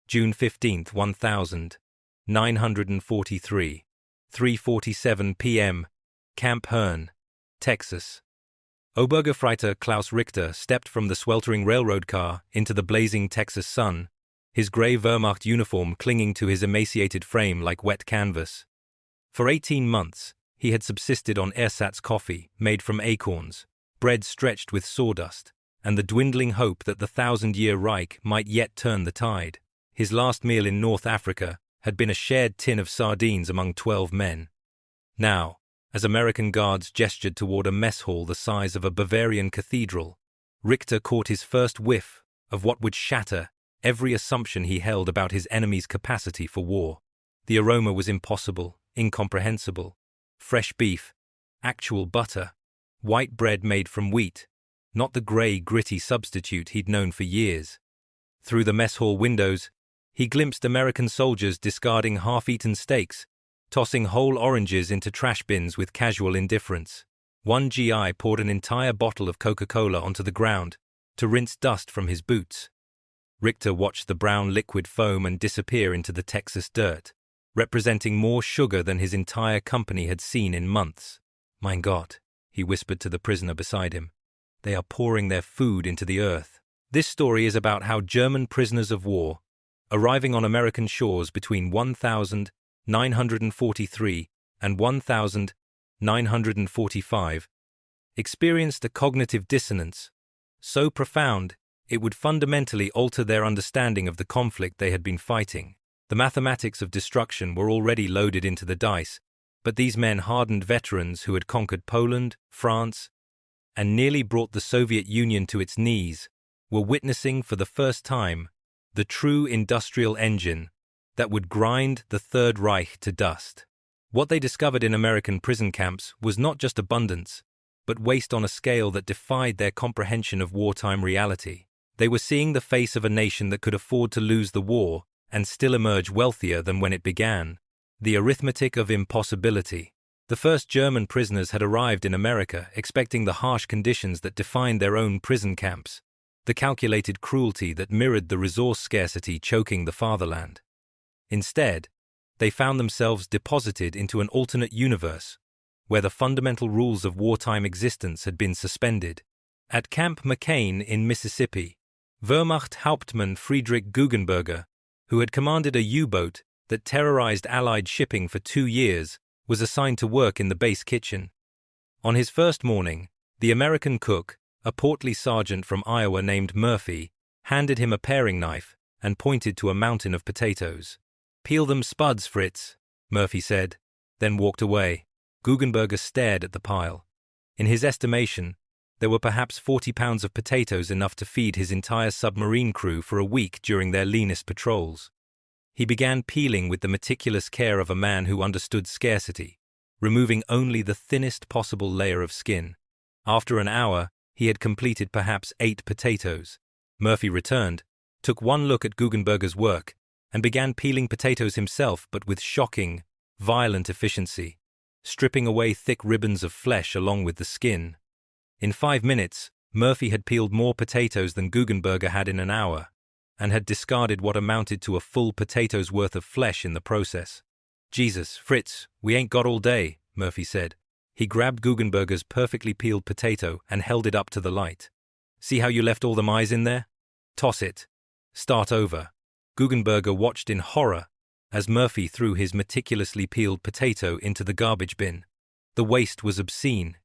June 15, 1943, 3:47 p.m., Camp Hearne, Texas. Obergefreiter Klaus Richter stepped from the sweltering railroad car into the blazing Texas sun, his gray Wehrmacht uniform clinging to his emaciated frame like wet canvas. For 18 months, he had subsisted on ersatz coffee made from acorns, bread stretched with sawdust, and the dwindling hope that the 1,000-year Reich might yet turn the tide. His last meal in North Africa had been a shared tin of sardines among 12 men. Now, as American guards gestured toward a mess hall the size of a Bavarian cathedral, Richter caught his first whiff of what would shatter every assumption he held about his enemy's capacity for war. The aroma was impossible, incomprehensible. Fresh beef, actual butter, white bread made from wheat, not the gray, gritty substitute he'd known for years. Through the mess hall windows, he glimpsed American soldiers discarding half-eaten steaks, tossing whole oranges into trash bins with casual indifference. One GI poured an entire bottle of Coca-Cola onto the ground to rinse dust from his boots. Richter watched the brown liquid foam and disappear into the Texas dirt, representing more sugar than his entire company had seen in months. "Mein Gott," he whispered to the prisoner beside him. "They are pouring their food into the earth." This story is about how German prisoners of war, arriving on American shores between 1943 and 1945, experienced a cognitive dissonance so profound it would fundamentally alter their understanding of the conflict they had been fighting. The mathematics of destruction were already loaded into the dice, but these men, hardened veterans who had conquered Poland, France, and nearly brought the Soviet Union to its knees, were witnessing for the first time the true industrial engine that would grind the Third Reich to dust. What they discovered in American prison camps was not just abundance, but waste on a scale that defied their comprehension of wartime reality. They were seeing the face of a nation that could afford to lose the war and still emerge wealthier than when it began. The arithmetic of impossibility. The first German prisoners had arrived in America expecting the harsh conditions that defined their own prison camps, the calculated cruelty that mirrored the resource scarcity choking the fatherland. Instead, they found themselves deposited into an alternate universe, where the fundamental rules of wartime existence had been suspended. At Camp McCain in Mississippi, Wehrmacht Hauptmann Friedrich Guggenberger, who had commanded a U-boat that terrorized Allied shipping for 2 years, was assigned to work in the base kitchen. On his first morning, the American cook, a portly sergeant from Iowa named Murphy, handed him a paring knife and pointed to a mountain of potatoes. "Peel them spuds, Fritz," Murphy said, then walked away. Guggenberger stared at the pile. In his estimation, there were perhaps 40 pounds of potatoes, enough to feed his entire submarine crew for a week during their leanest patrols. He began peeling with the meticulous care of a man who understood scarcity, removing only the thinnest possible layer of skin. After an hour, he had completed perhaps 8 potatoes. Murphy returned, took one look at Guggenberger's work, and began peeling potatoes himself, but with shocking, violent efficiency, stripping away thick ribbons of flesh along with the skin. In 5 minutes, Murphy had peeled more potatoes than Guggenberger had in an hour, and had discarded what amounted to a full potato's worth of flesh in the process. "Jesus, Fritz, we ain't got all day," Murphy said. He grabbed Guggenberger's perfectly peeled potato and held it up to the light. "See how you left all the maize in there? Toss it. Start over." Guggenberger watched in horror as Murphy threw his meticulously peeled potato into the garbage bin. The waste was obscene,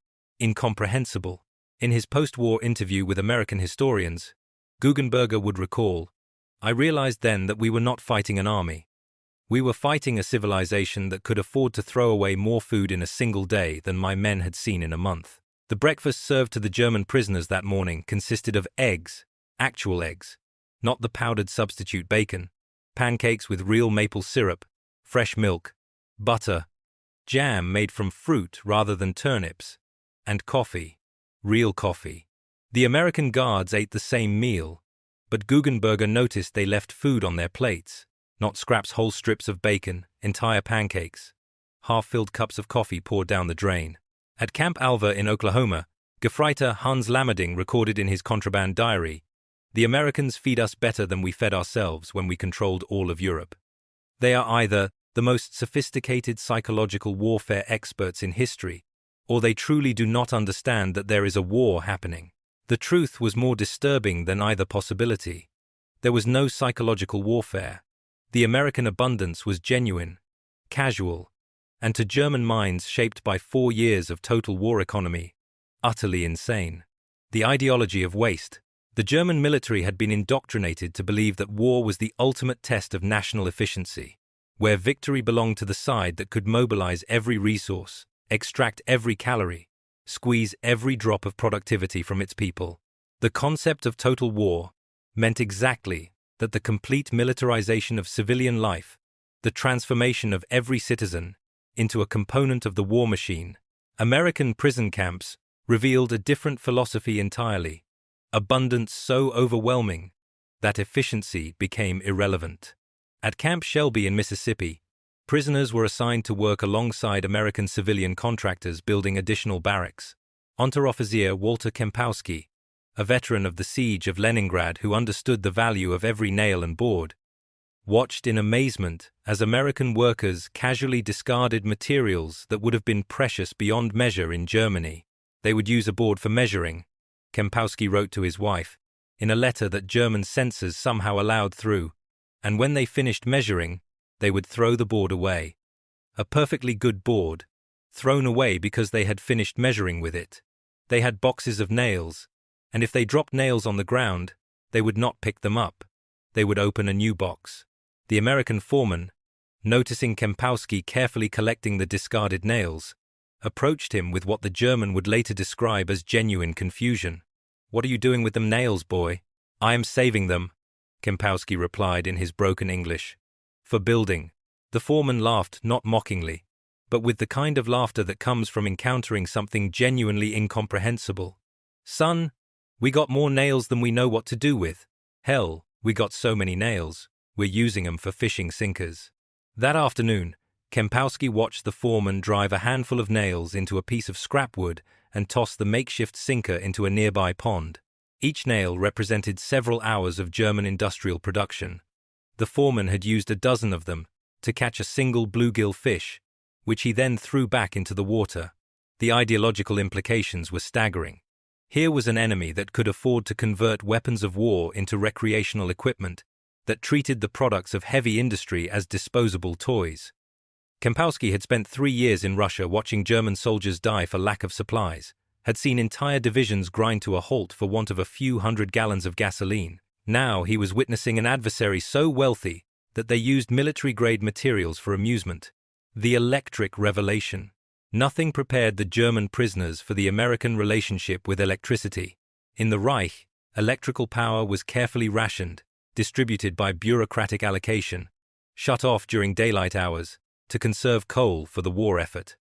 incomprehensible. In his post-war interview with American historians, Guggenberger would recall, "I realized then that we were not fighting an army. We were fighting a civilization that could afford to throw away more food in a single day than my men had seen in a month." The breakfast served to the German prisoners that morning consisted of eggs, actual eggs, not the powdered substitute bacon, pancakes with real maple syrup, fresh milk, butter, jam made from fruit rather than turnips, and coffee, real coffee. The American guards ate the same meal, but Guggenberger noticed they left food on their plates, not scraps, whole strips of bacon, entire pancakes. Half-filled cups of coffee poured down the drain. At Camp Alva in Oklahoma, Gefreiter Hans Lammerding recorded in his contraband diary, The Americans feed us better than we fed ourselves when we controlled all of Europe. They are either the most sophisticated psychological warfare experts in history, or they truly do not understand that there is a war happening. The truth was more disturbing than either possibility. There was no psychological warfare. The American abundance was genuine, casual, and to German minds shaped by 4 years of total war economy, utterly insane. The ideology of waste. The German military had been indoctrinated to believe that war was the ultimate test of national efficiency, where victory belonged to the side that could mobilize every resource, extract every calorie, squeeze every drop of productivity from its people. The concept of total war meant exactly that: the complete militarization of civilian life, the transformation of every citizen into a component of the war machine. American prison camps revealed a different philosophy entirely: abundance so overwhelming that efficiency became irrelevant. At Camp Shelby in Mississippi, prisoners were assigned to work alongside American civilian contractors building additional barracks. Unteroffizier Walter Kempowski, a veteran of the siege of Leningrad who understood the value of every nail and board, watched in amazement as American workers casually discarded materials that would have been precious beyond measure in Germany. They would use a board for measuring, Kempowski wrote to his wife, in a letter that German censors somehow allowed through, and when they finished measuring, they would throw the board away. A perfectly good board, thrown away because they had finished measuring with it. They had boxes of nails, and if they dropped nails on the ground, they would not pick them up. They would open a new box. The American foreman, noticing Kempowski carefully collecting the discarded nails, approached him with what the German would later describe as genuine confusion. "What are you doing with them nails, boy?" "I am saving them," Kempowski replied in his broken English. "For building." The foreman laughed not mockingly, but with the kind of laughter that comes from encountering something genuinely incomprehensible. "Son, we got more nails than we know what to do with. Hell, we got so many nails, we're using them for fishing sinkers." That afternoon, Kempowski watched the foreman drive a handful of nails into a piece of scrap wood and toss the makeshift sinker into a nearby pond. Each nail represented several hours of German industrial production. The foreman had used a dozen of them to catch a single bluegill fish, which he then threw back into the water. The ideological implications were staggering. Here was an enemy that could afford to convert weapons of war into recreational equipment, that treated the products of heavy industry as disposable toys. Kempowski had spent 3 years in Russia watching German soldiers die for lack of supplies, had seen entire divisions grind to a halt for want of a few hundred gallons of gasoline. Now he was witnessing an adversary so wealthy that they used military-grade materials for amusement. The electric revelation. Nothing prepared the German prisoners for the American relationship with electricity. In the Reich, electrical power was carefully rationed, distributed by bureaucratic allocation, shut off during daylight hours, to conserve coal for the war effort.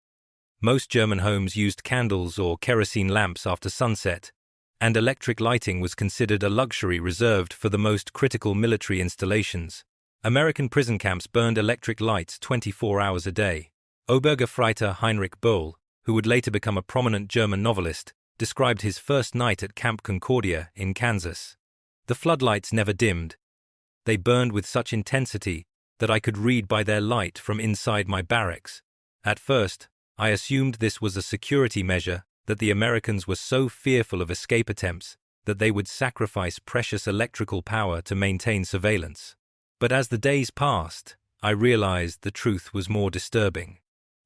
Most German homes used candles or kerosene lamps after sunset, and electric lighting was considered a luxury reserved for the most critical military installations. American prison camps burned electric lights 24 hours a day. Obergefreiter Heinrich Böll, who would later become a prominent German novelist, described his first night at Camp Concordia in Kansas. "The floodlights never dimmed. They burned with such intensity that I could read by their light from inside my barracks. At first, I assumed this was a security measure, that the Americans were so fearful of escape attempts that they would sacrifice precious electrical power to maintain surveillance. But as the days passed, I realized the truth was more disturbing.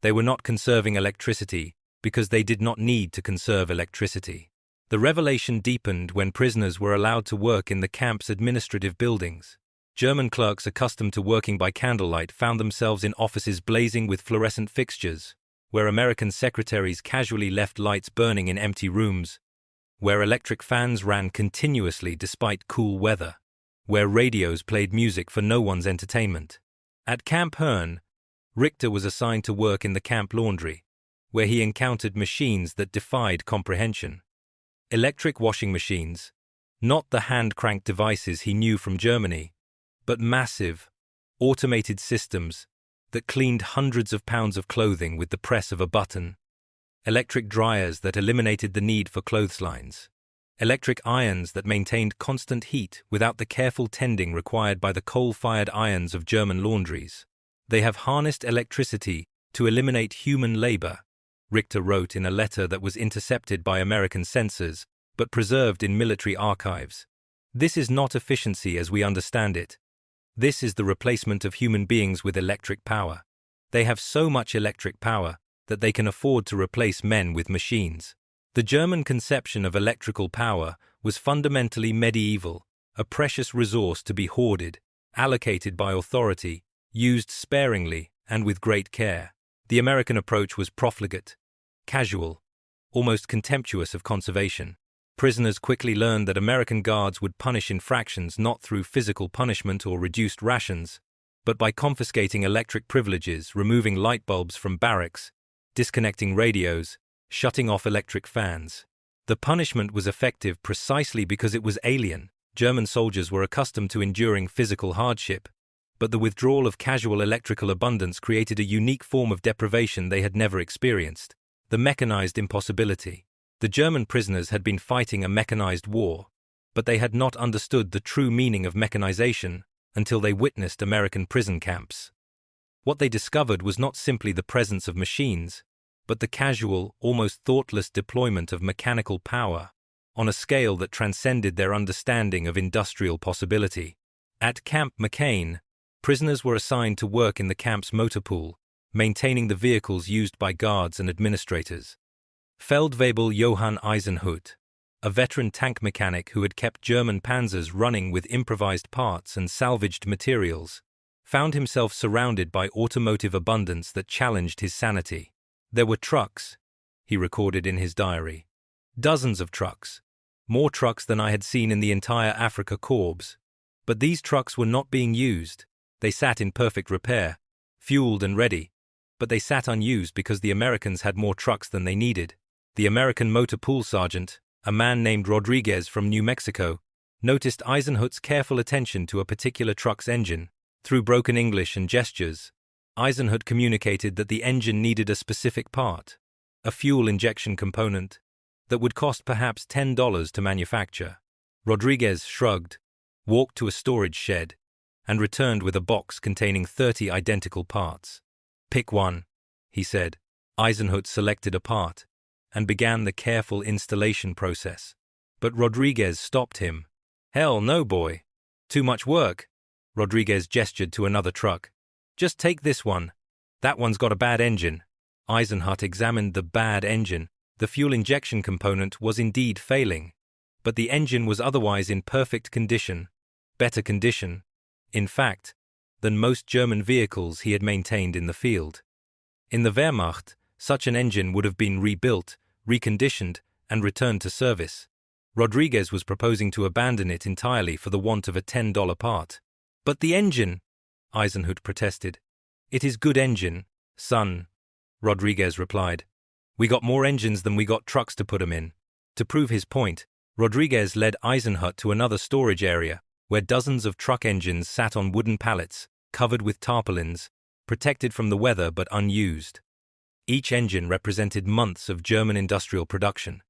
They were not conserving electricity because they did not need to conserve electricity. The revelation deepened when prisoners were allowed to work in the camp's administrative buildings. German clerks accustomed to working by candlelight found themselves in offices blazing with fluorescent fixtures, where American secretaries casually left lights burning in empty rooms, where electric fans ran continuously despite cool weather, where radios played music for no one's entertainment. At Camp Hearne, Richter was assigned to work in the camp laundry, where he encountered machines that defied comprehension. Electric washing machines, not the hand-cranked devices he knew from Germany, but massive, automated systems that cleaned hundreds of pounds of clothing with the press of a button. Electric dryers that eliminated the need for clotheslines. electric irons that maintained constant heat without the careful tending required by the coal-fired irons of German laundries. They have harnessed electricity to eliminate human labor, Richter wrote in a letter that was intercepted by American censors but preserved in military archives. This is not efficiency as we understand it. This is the replacement of human beings with electric power. They have so much electric power that they can afford to replace men with machines. The German conception of electrical power was fundamentally medieval, a precious resource to be hoarded, allocated by authority, used sparingly and with great care. The American approach was profligate, casual, almost contemptuous of conservation. Prisoners quickly learned that American guards would punish infractions not through physical punishment or reduced rations, but by confiscating electric privileges, removing light bulbs from barracks, disconnecting radios, shutting off electric fans. The punishment was effective precisely because it was alien. German soldiers were accustomed to enduring physical hardship, but the withdrawal of casual electrical abundance created a unique form of deprivation they had never experienced: the mechanized impossibility. The German prisoners had been fighting a mechanized war, but they had not understood the true meaning of mechanization until they witnessed American prison camps. What they discovered was not simply the presence of machines, but the casual, almost thoughtless deployment of mechanical power on a scale that transcended their understanding of industrial possibility. At Camp McCain, prisoners were assigned to work in the camp's motor pool, maintaining the vehicles used by guards and administrators. Feldwebel Johann Eisenhut, a veteran tank mechanic who had kept German panzers running with improvised parts and salvaged materials, found himself surrounded by automotive abundance that challenged his sanity. There were trucks, he recorded in his diary. Dozens of trucks. More trucks than I had seen in the entire Afrika Korps. But these trucks were not being used. They sat in perfect repair, fueled and ready. But they sat unused because the Americans had more trucks than they needed. The American motor pool sergeant, a man named Rodriguez from New Mexico, noticed Eisenhut's careful attention to a particular truck's engine. Through broken English and gestures, Eisenhut communicated that the engine needed a specific part, a fuel injection component, that would cost perhaps $10 to manufacture. Rodriguez shrugged, walked to a storage shed, and returned with a box containing 30 identical parts. "Pick one," he said. Eisenhut selected a part and began the careful installation process. But Rodriguez stopped him. "Hell no, boy. Too much work." Rodriguez gestured to another truck. "Just take this one. That one's got a bad engine." Eisenhut examined the bad engine. The fuel injection component was indeed failing, but the engine was otherwise in perfect condition, better condition, in fact, than most German vehicles he had maintained in the field. In the Wehrmacht, such an engine would have been rebuilt, reconditioned, and returned to service. Rodriguez was proposing to abandon it entirely for the want of a $10 part. "But the engine," Eisenhut protested. "It is good engine, son," Rodriguez replied. "We got more engines than we got trucks to put 'em in." To prove his point, Rodriguez led Eisenhut to another storage area, where dozens of truck engines sat on wooden pallets, covered with tarpaulins, protected from the weather but unused. Each engine represented months of German industrial production.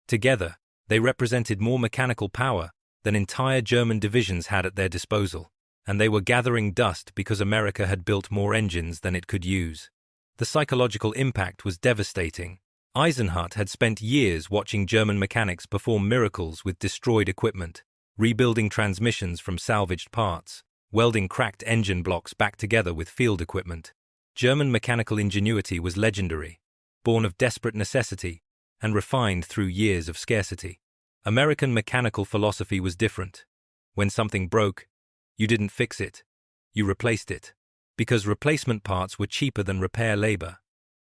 Together, they represented more mechanical power than entire German divisions had at their disposal. And they were gathering dust because America had built more engines than it could use. The psychological impact was devastating. Eisenhut had spent years watching German mechanics perform miracles with destroyed equipment, rebuilding transmissions from salvaged parts, welding cracked engine blocks back together with field equipment. German mechanical ingenuity was legendary, born of desperate necessity and refined through years of scarcity. American mechanical philosophy was different. When something broke, you didn't fix it, you replaced it, because replacement parts were cheaper than repair labor,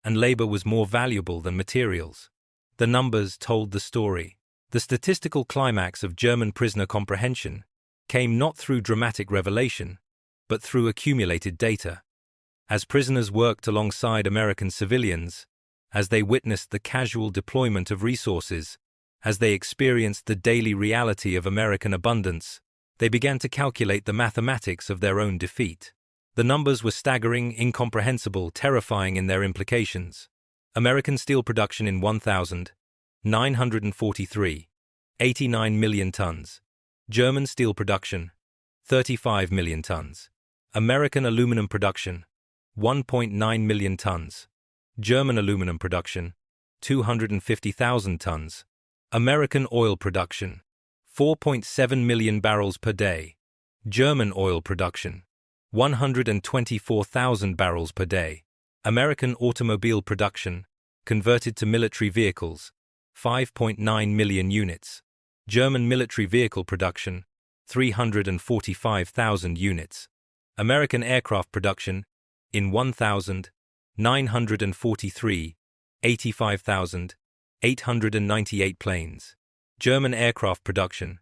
and labor was more valuable than materials. The numbers told the story. The statistical climax of German prisoner comprehension came not through dramatic revelation, but through accumulated data. As prisoners worked alongside American civilians, as they witnessed the casual deployment of resources, as they experienced the daily reality of American abundance, they began to calculate the mathematics of their own defeat. The numbers were staggering, incomprehensible, terrifying in their implications. American steel production in 1943, 89 million tons. German steel production, 35 million tons. American aluminum production, 1.9 million tons. German aluminum production, 250,000 tons. American oil production, 4.7 million barrels per day. German oil production, 124,000 barrels per day. American automobile production, converted to military vehicles, 5.9 million units. German military vehicle production, 345,000 units. American aircraft production, in 1,943, 85,898 planes. German aircraft production,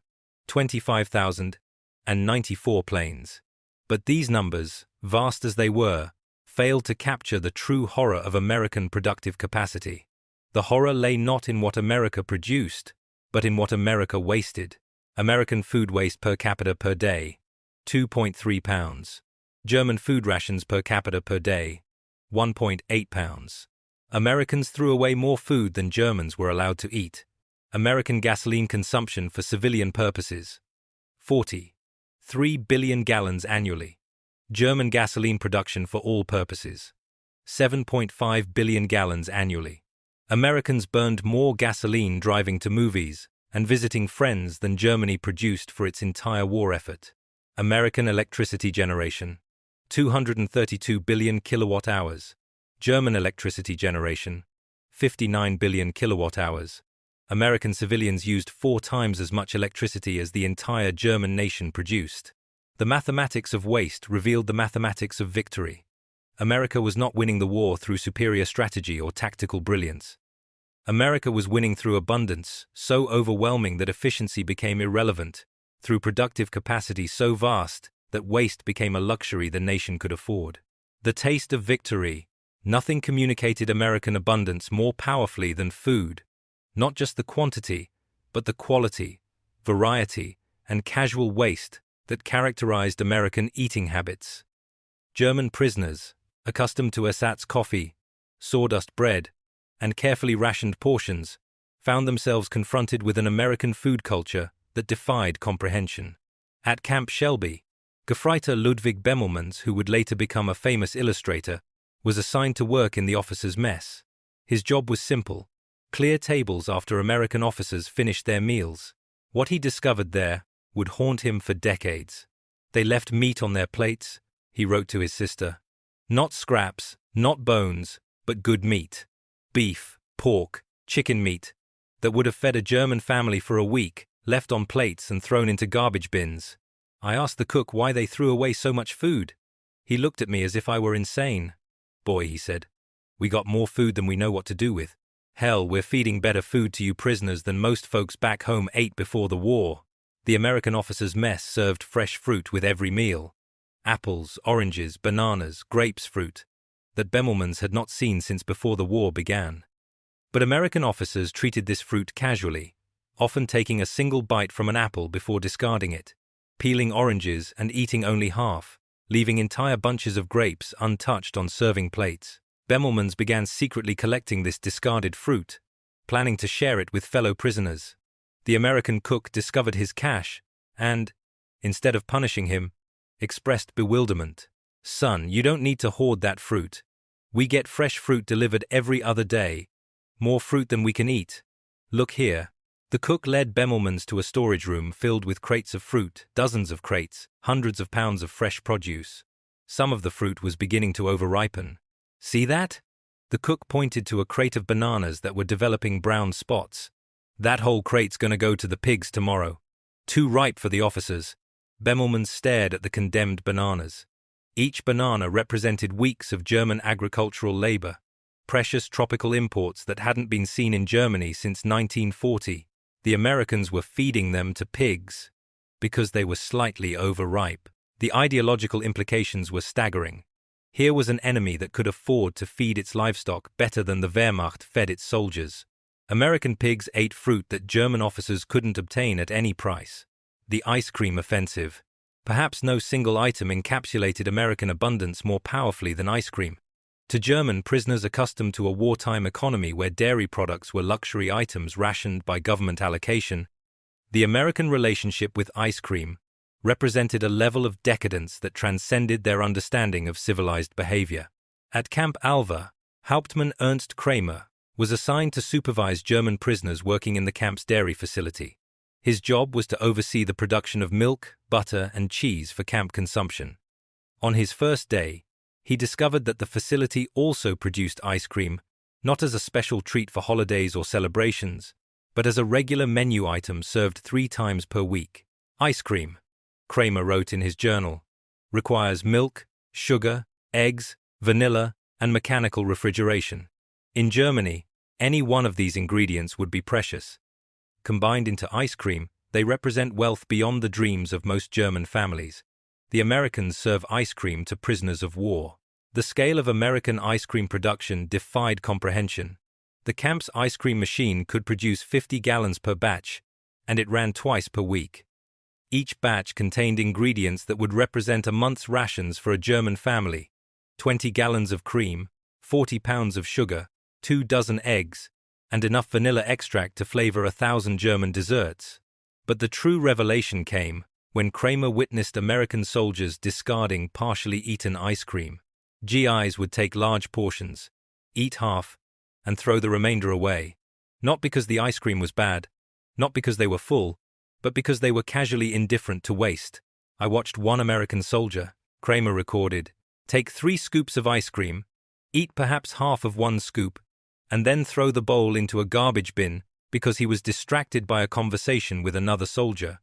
25,094 planes. But these numbers, vast as they were, failed to capture the true horror of American productive capacity. The horror lay not in what America produced, but in what America wasted. American food waste per capita per day, 2.3 pounds. German food rations per capita per day, 1.8 pounds. Americans threw away more food than Germans were allowed to eat. American gasoline consumption for civilian purposes, 43 billion gallons annually. German gasoline production for all purposes, 7.5 billion gallons annually. Americans burned more gasoline driving to movies and visiting friends than Germany produced for its entire war effort. American electricity generation, 232 billion kilowatt-hours. German electricity generation, 59 billion kilowatt-hours. American civilians used 4 times as much electricity as the entire German nation produced. The mathematics of waste revealed the mathematics of victory. America was not winning the war through superior strategy or tactical brilliance. America was winning through abundance, so overwhelming that efficiency became irrelevant, through productive capacity so vast that waste became a luxury the nation could afford. The taste of victory. Nothing communicated American abundance more powerfully than food. Not just the quantity, but the quality, variety, and casual waste that characterized American eating habits. German prisoners, accustomed to ersatz coffee, sawdust bread, and carefully rationed portions, found themselves confronted with an American food culture that defied comprehension. At Camp Shelby, Gefreiter Ludwig Bemmelmans, who would later become a famous illustrator, was assigned to work in the officers' mess. His job was simple: clear tables after American officers finished their meals. What he discovered there would haunt him for decades. They left meat on their plates, he wrote to his sister. Not scraps, not bones, but good meat. Beef, pork, chicken meat, that would have fed a German family for a week, left on plates and thrown into garbage bins. I asked the cook why they threw away so much food. He looked at me as if I were insane. Boy, he said, we got more food than we know what to do with. Hell, we're feeding better food to you prisoners than most folks back home ate before the war. The American officers' mess served fresh fruit with every meal. Apples, oranges, bananas, grapes, fruit that Bemmelmans had not seen since before the war began. But American officers treated this fruit casually, often taking a single bite from an apple before discarding it, peeling oranges and eating only half, leaving entire bunches of grapes untouched on serving plates. Bemmelmans began secretly collecting this discarded fruit, planning to share it with fellow prisoners. The American cook discovered his cache and, instead of punishing him, expressed bewilderment. Son, you don't need to hoard that fruit. We get fresh fruit delivered every other day. More fruit than we can eat. Look here. The cook led Bemmelmans to a storage room filled with crates of fruit, dozens of crates, hundreds of pounds of fresh produce. Some of the fruit was beginning to overripen. See that? The cook pointed to a crate of bananas that were developing brown spots. That whole crate's gonna go to the pigs tomorrow. Too ripe for the officers. Bemmelmans stared at the condemned bananas. Each banana represented weeks of German agricultural labor, precious tropical imports that hadn't been seen in Germany since 1940. The Americans were feeding them to pigs because they were slightly overripe. The ideological implications were staggering. Here was an enemy that could afford to feed its livestock better than the Wehrmacht fed its soldiers. American pigs ate fruit that German officers couldn't obtain at any price. The ice cream offensive. Perhaps no single item encapsulated American abundance more powerfully than ice cream. To German prisoners accustomed to a wartime economy where dairy products were luxury items rationed by government allocation, The American relationship with ice cream represented a level of decadence that transcended their understanding of civilized behavior. At Camp Alva, Hauptmann Ernst Kramer was assigned to supervise German prisoners working in the camp's dairy facility. His job was to oversee the production of milk, butter, and cheese for camp consumption. On his first day, he discovered that the facility also produced ice cream, not as a special treat for holidays or celebrations, but as a regular menu item served 3 times per week. Ice cream, Kramer wrote in his journal, requires milk, sugar, eggs, vanilla, and mechanical refrigeration. In Germany, any one of these ingredients would be precious. Combined into ice cream, they represent wealth beyond the dreams of most German families. The Americans serve ice cream to prisoners of war. The scale of American ice cream production defied comprehension. The camp's ice cream machine could produce 50 gallons per batch, and it ran twice per week. Each batch contained ingredients that would represent a month's rations for a German family: 20 gallons of cream, 40 pounds of sugar, 2 dozen eggs, and enough vanilla extract to flavor 1,000 German desserts. But the true revelation came when Kramer witnessed American soldiers discarding partially eaten ice cream. GIs would take large portions, eat half, and throw the remainder away, not because the ice cream was bad, not because they were full, but because they were casually indifferent to waste. I watched one American soldier, Kramer recorded, take 3 scoops of ice cream, eat perhaps half of 1 scoop, and then throw the bowl into a garbage bin because he was distracted by a conversation with another soldier.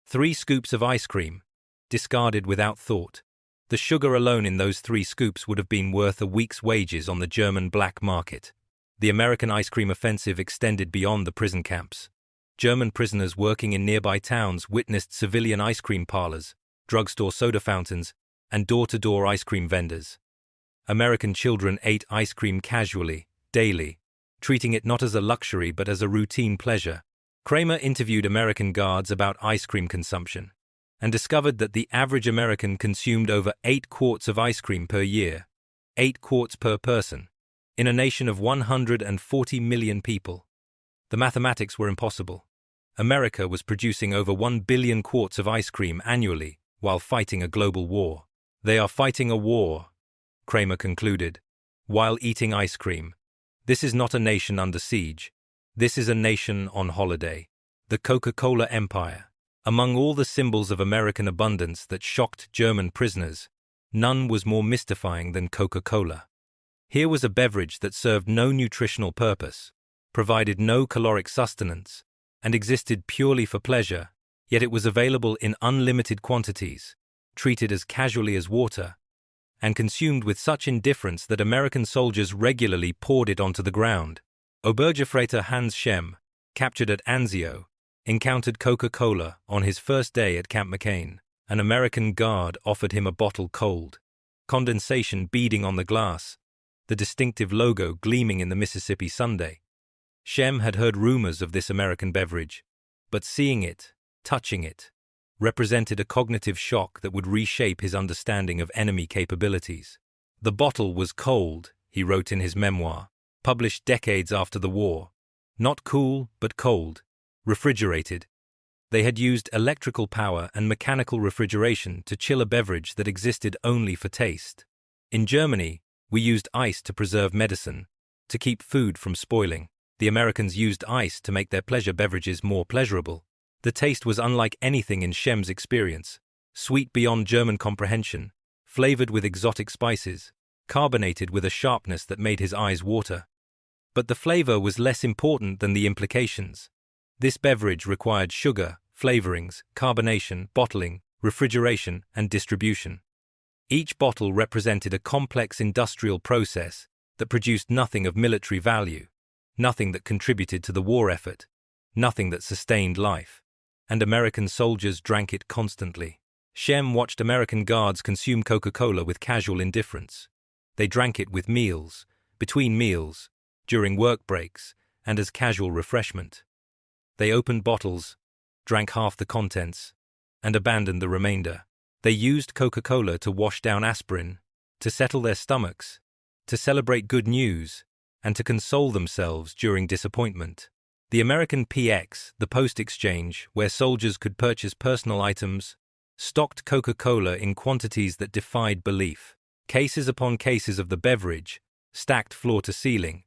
3 scoops of ice cream, discarded without thought. The sugar alone in those 3 scoops would have been worth a week's wages on the German black market. The American ice cream offensive extended beyond the prison camps. German prisoners working in nearby towns witnessed civilian ice cream parlors, drugstore soda fountains, and door-to-door ice cream vendors. American children ate ice cream casually, daily, treating it not as a luxury but as a routine pleasure. Kramer interviewed American guards about ice cream consumption and discovered that the average American consumed over 8 quarts of ice cream per year, 8 quarts per person, in a nation of 140 million people. The mathematics were impossible. America was producing over 1 billion quarts of ice cream annually while fighting a global war. They are fighting a war, Kramer concluded, while eating ice cream. This is not a nation under siege. This is a nation on holiday. The Coca-Cola empire. Among all the symbols of American abundance that shocked German prisoners, none was more mystifying than Coca-Cola. Here was a beverage that served no nutritional purpose, provided no caloric sustenance, and existed purely for pleasure, yet it was available in unlimited quantities, treated as casually as water, and consumed with such indifference that American soldiers regularly poured it onto the ground. Obergefreiter Hans Schemm, captured at Anzio, encountered Coca-Cola on his first day at Camp McCain. An American guard offered him a bottle cold, condensation beading on the glass, the distinctive logo gleaming in the Mississippi Sunday. Schemm had heard rumors of this American beverage, but seeing it, touching it, represented a cognitive shock that would reshape his understanding of enemy capabilities. The bottle was cold, he wrote in his memoir, published decades after the war. Not cool, but cold, refrigerated. They had used electrical power and mechanical refrigeration to chill a beverage that existed only for taste. In Germany, we used ice to preserve medicine, to keep food from spoiling. The Americans used ice to make their pleasure beverages more pleasurable. The taste was unlike anything in Schemm's experience, sweet beyond German comprehension, flavored with exotic spices, carbonated with a sharpness that made his eyes water. But the flavor was less important than the implications. This beverage required sugar, flavorings, carbonation, bottling, refrigeration, and distribution. Each bottle represented a complex industrial process that produced nothing of military value, nothing that contributed to the war effort, nothing that sustained life. And American soldiers drank it constantly. Schemm watched American guards consume Coca-Cola with casual indifference. They drank it with meals, between meals, during work breaks, and as casual refreshment. They opened bottles, drank half the contents, and abandoned the remainder. They used Coca-Cola to wash down aspirin, to settle their stomachs, to celebrate good news, and to console themselves during disappointment. The American PX, the post exchange, where soldiers could purchase personal items, stocked Coca-Cola in quantities that defied belief. Cases upon cases of the beverage, stacked floor to ceiling,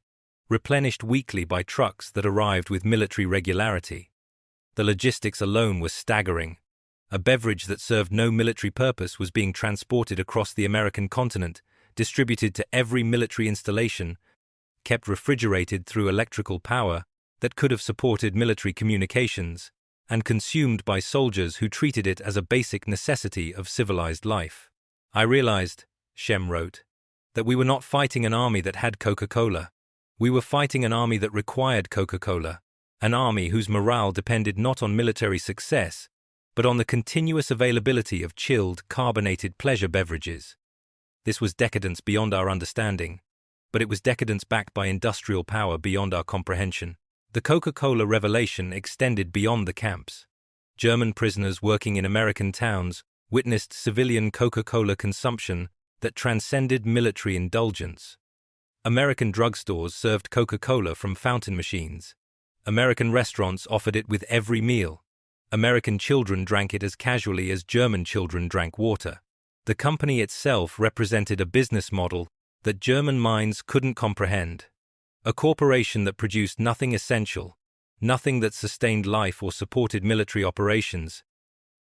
replenished weekly by trucks that arrived with military regularity. The logistics alone was staggering. A beverage that served no military purpose was being transported across the American continent, distributed to every military installation, kept refrigerated through electrical power that could have supported military communications, and consumed by soldiers who treated it as a basic necessity of civilized life. I realized, Shem wrote, that we were not fighting an army that had Coca-Cola. We were fighting an army that required Coca-Cola, an army whose morale depended not on military success, but on the continuous availability of chilled, carbonated pleasure beverages. This was decadence beyond our understanding, but it was decadence backed by industrial power beyond our comprehension. The Coca-Cola revelation extended beyond the camps. German prisoners working in American towns witnessed civilian Coca-Cola consumption that transcended military indulgence. American drugstores served Coca-Cola from fountain machines. American restaurants offered it with every meal. American children drank it as casually as German children drank water. The company itself represented a business model that German minds couldn't comprehend. A corporation that produced nothing essential, nothing that sustained life or supported military operations,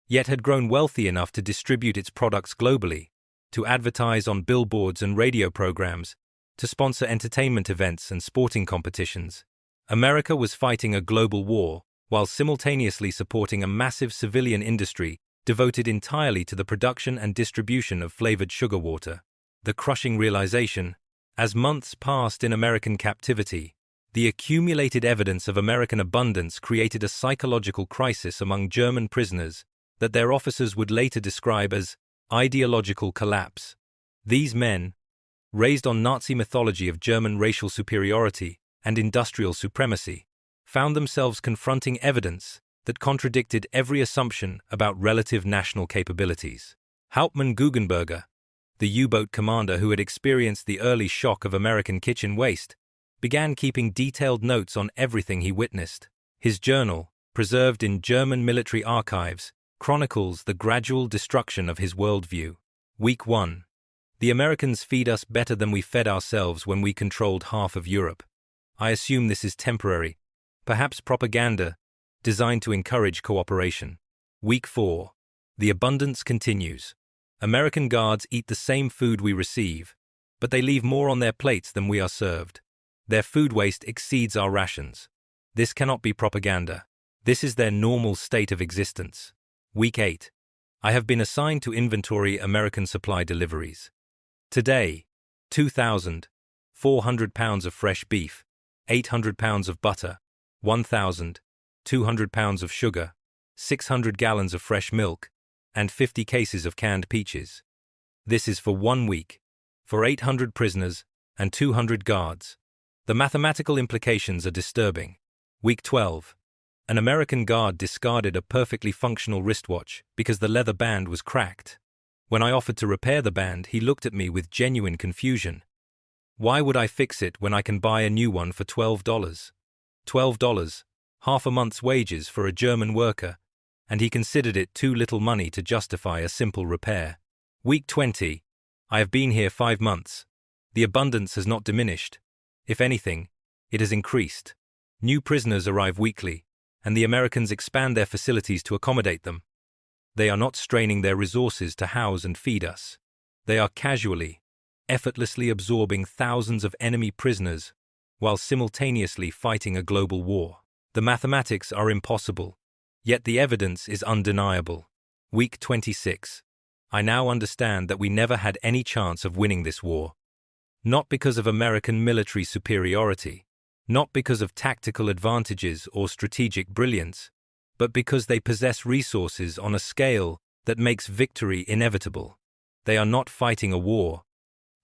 yet had grown wealthy enough to distribute its products globally, to advertise on billboards and radio programs, to sponsor entertainment events and sporting competitions. America was fighting a global war while simultaneously supporting a massive civilian industry devoted entirely to the production and distribution of flavored sugar water. The crushing realization, as months passed in American captivity, the accumulated evidence of American abundance created a psychological crisis among German prisoners that their officers would later describe as ideological collapse. These men, raised on Nazi mythology of German racial superiority and industrial supremacy, found themselves confronting evidence that contradicted every assumption about relative national capabilities. Hauptmann Guggenberger, the U-boat commander who had experienced the early shock of American kitchen waste, began keeping detailed notes on everything he witnessed. His journal, preserved in German military archives, chronicles the gradual destruction of his worldview. Week 1. The Americans feed us better than we fed ourselves when we controlled half of Europe. I assume this is temporary, perhaps propaganda, designed to encourage cooperation. Week 4. The abundance continues. American guards eat the same food we receive, but they leave more on their plates than we are served. Their food waste exceeds our rations. This cannot be propaganda. This is their normal state of existence. Week 8. I have been assigned to inventory American supply deliveries. Today, 2,400 pounds of fresh beef, 800 pounds of butter, 1,200 pounds of sugar, 600 gallons of fresh milk, and 50 cases of canned peaches. This is for 1 week, for 800 prisoners and 200 guards. The mathematical implications are disturbing. Week 12. An American guard discarded a perfectly functional wristwatch because the leather band was cracked. When I offered to repair the band, he looked at me with genuine confusion. Why would I fix it when I can buy a new one for $12? $12, half a month's wages for a German worker, and he considered it too little money to justify a simple repair. Week 20. I have been here 5 months. The abundance has not diminished. If anything, it has increased. New prisoners arrive weekly, and the Americans expand their facilities to accommodate them. They are not straining their resources to house and feed us. They are casually, effortlessly absorbing thousands of enemy prisoners while simultaneously fighting a global war. The mathematics are impossible, yet the evidence is undeniable. Week 26. I now understand that we never had any chance of winning this war. Not because of American military superiority, not because of tactical advantages or strategic brilliance, but because they possess resources on a scale that makes victory inevitable. They are not fighting a war.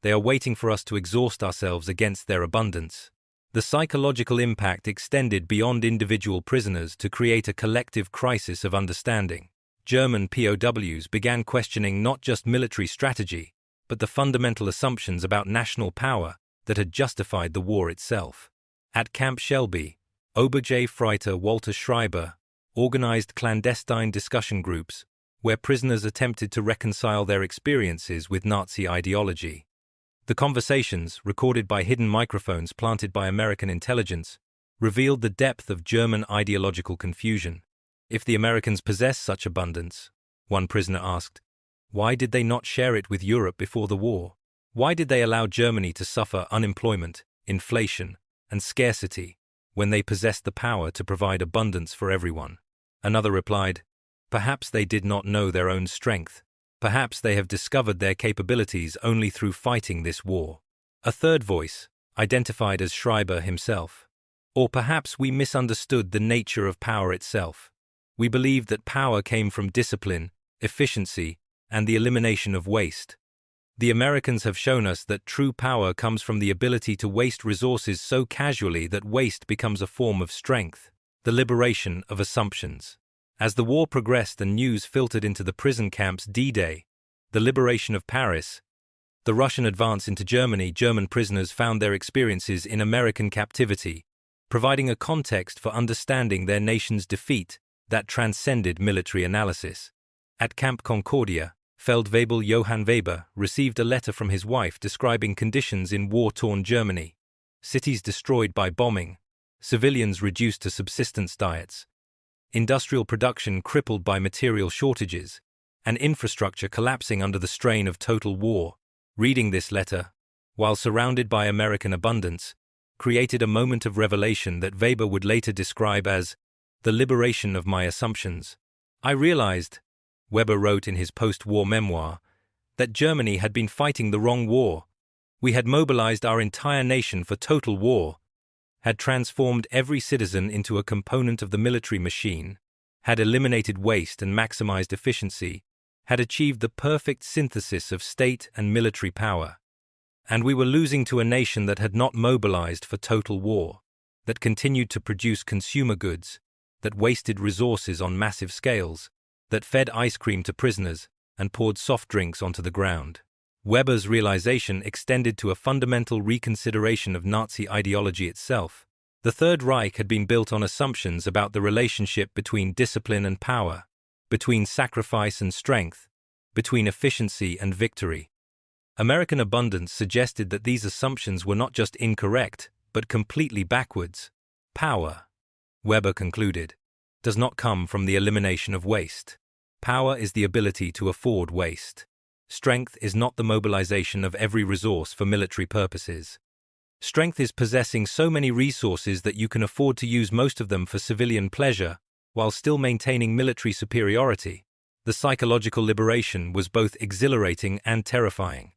They are waiting for us to exhaust ourselves against their abundance. The psychological impact extended beyond individual prisoners to create a collective crisis of understanding. German POWs began questioning not just military strategy, but the fundamental assumptions about national power that had justified the war itself. At Camp Shelby, Obergefreiter Walter Schreiber organized clandestine discussion groups where prisoners attempted to reconcile their experiences with Nazi ideology. The conversations, recorded by hidden microphones planted by American intelligence, revealed the depth of German ideological confusion. If the Americans possessed such abundance, one prisoner asked, why did they not share it with Europe before the war? Why did they allow Germany to suffer unemployment, inflation, and scarcity when they possessed the power to provide abundance for everyone? Another replied, perhaps they did not know their own strength. Perhaps they have discovered their capabilities only through fighting this war. A third voice, identified as Schreiber himself. Or perhaps we misunderstood the nature of power itself. We believed that power came from discipline, efficiency, and the elimination of waste. The Americans have shown us that true power comes from the ability to waste resources so casually that waste becomes a form of strength. The liberation of assumptions. As the war progressed and news filtered into the prison camps D-Day, the liberation of Paris, the Russian advance into Germany, German prisoners found their experiences in American captivity, providing a context for understanding their nation's defeat that transcended military analysis. At Camp Concordia, Feldwebel Johann Weber received a letter from his wife describing conditions in war-torn Germany. Cities destroyed by bombing, civilians reduced to subsistence diets, industrial production crippled by material shortages, and infrastructure collapsing under the strain of total war. Reading this letter, while surrounded by American abundance, created a moment of revelation that Weber would later describe as the liberation of my assumptions. I realized, Weber wrote in his post-war memoir, that Germany had been fighting the wrong war. We had mobilized our entire nation for total war, had transformed every citizen into a component of the military machine, had eliminated waste and maximized efficiency, had achieved the perfect synthesis of state and military power. And we were losing to a nation that had not mobilized for total war, that continued to produce consumer goods, that wasted resources on massive scales, that fed ice cream to prisoners and poured soft drinks onto the ground. Weber's realization extended to a fundamental reconsideration of Nazi ideology itself. The Third Reich had been built on assumptions about the relationship between discipline and power, between sacrifice and strength, between efficiency and victory. American abundance suggested that these assumptions were not just incorrect, but completely backwards. Power, Weber concluded, does not come from the elimination of waste. Power is the ability to afford waste. Strength is not the mobilization of every resource for military purposes. Strength is possessing so many resources that you can afford to use most of them for civilian pleasure, while still maintaining military superiority. The psychological liberation was both exhilarating and terrifying.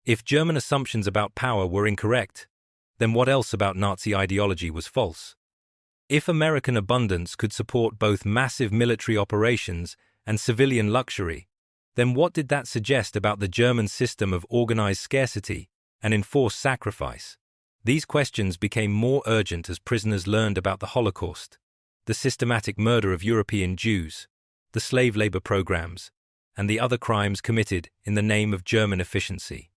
If German assumptions about power were incorrect, then what else about Nazi ideology was false? If American abundance could support both massive military operations and civilian luxury, then what did that suggest about the German system of organized scarcity and enforced sacrifice? These questions became more urgent as prisoners learned about the Holocaust, the systematic murder of European Jews, the slave labor programs, and the other crimes committed in the name of German efficiency.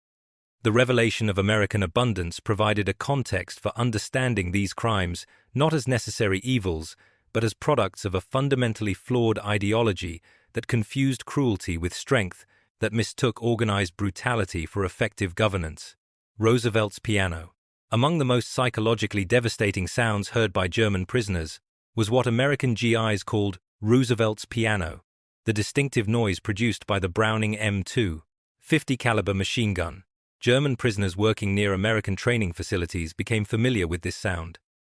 The revelation of American abundance provided a context for understanding these crimes not as necessary evils, but as products of a fundamentally flawed ideology that confused cruelty with strength, that mistook organized brutality for effective governance. Roosevelt's piano. Among the most psychologically devastating sounds heard by German prisoners was what American GIs called Roosevelt's piano, the distinctive noise produced by the Browning M2 .50 caliber machine gun. German prisoners working near American training facilities became familiar with this sound,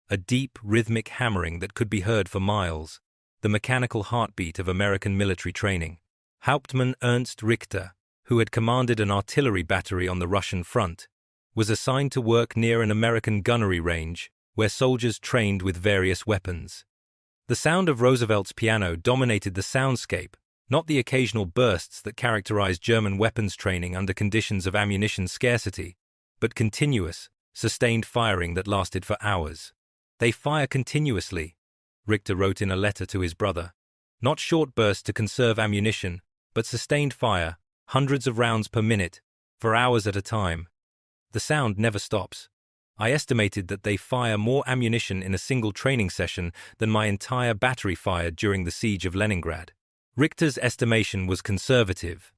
a deep, rhythmic hammering that could be heard for miles, the mechanical heartbeat of American military training. Hauptmann Ernst Richter, who had commanded an artillery battery on the Russian front, was assigned to work near an American gunnery range where soldiers trained with various weapons. The sound of Roosevelt's piano dominated the soundscape, not the occasional bursts that characterized German weapons training under conditions of ammunition scarcity, but continuous, sustained firing that lasted for hours. They fire continuously, Richter wrote in a letter to his brother. Not short bursts to conserve ammunition, but sustained fire, hundreds of rounds per minute, for hours at a time. The sound never stops. I estimated that they fire more ammunition in a single training session than my entire battery fired during the siege of Leningrad. Richter's estimation was conservative.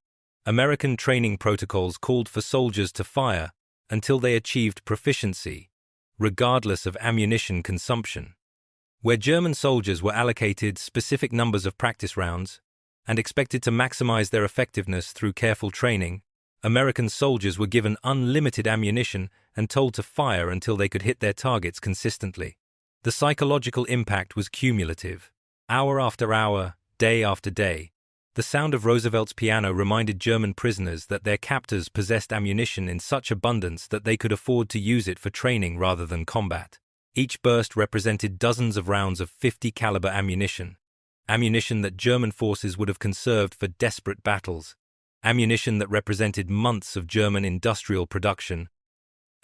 American training protocols called for soldiers to fire until they achieved proficiency, regardless of ammunition consumption. Where German soldiers were allocated specific numbers of practice rounds and expected to maximize their effectiveness through careful training, American soldiers were given unlimited ammunition and told to fire until they could hit their targets consistently. The psychological impact was cumulative. Hour after hour, day after day, the sound of Roosevelt's piano reminded German prisoners that their captors possessed ammunition in such abundance that they could afford to use it for training rather than combat. Each burst represented dozens of rounds of .50 caliber ammunition that German forces would have conserved for desperate battles, ammunition that represented months of German industrial production,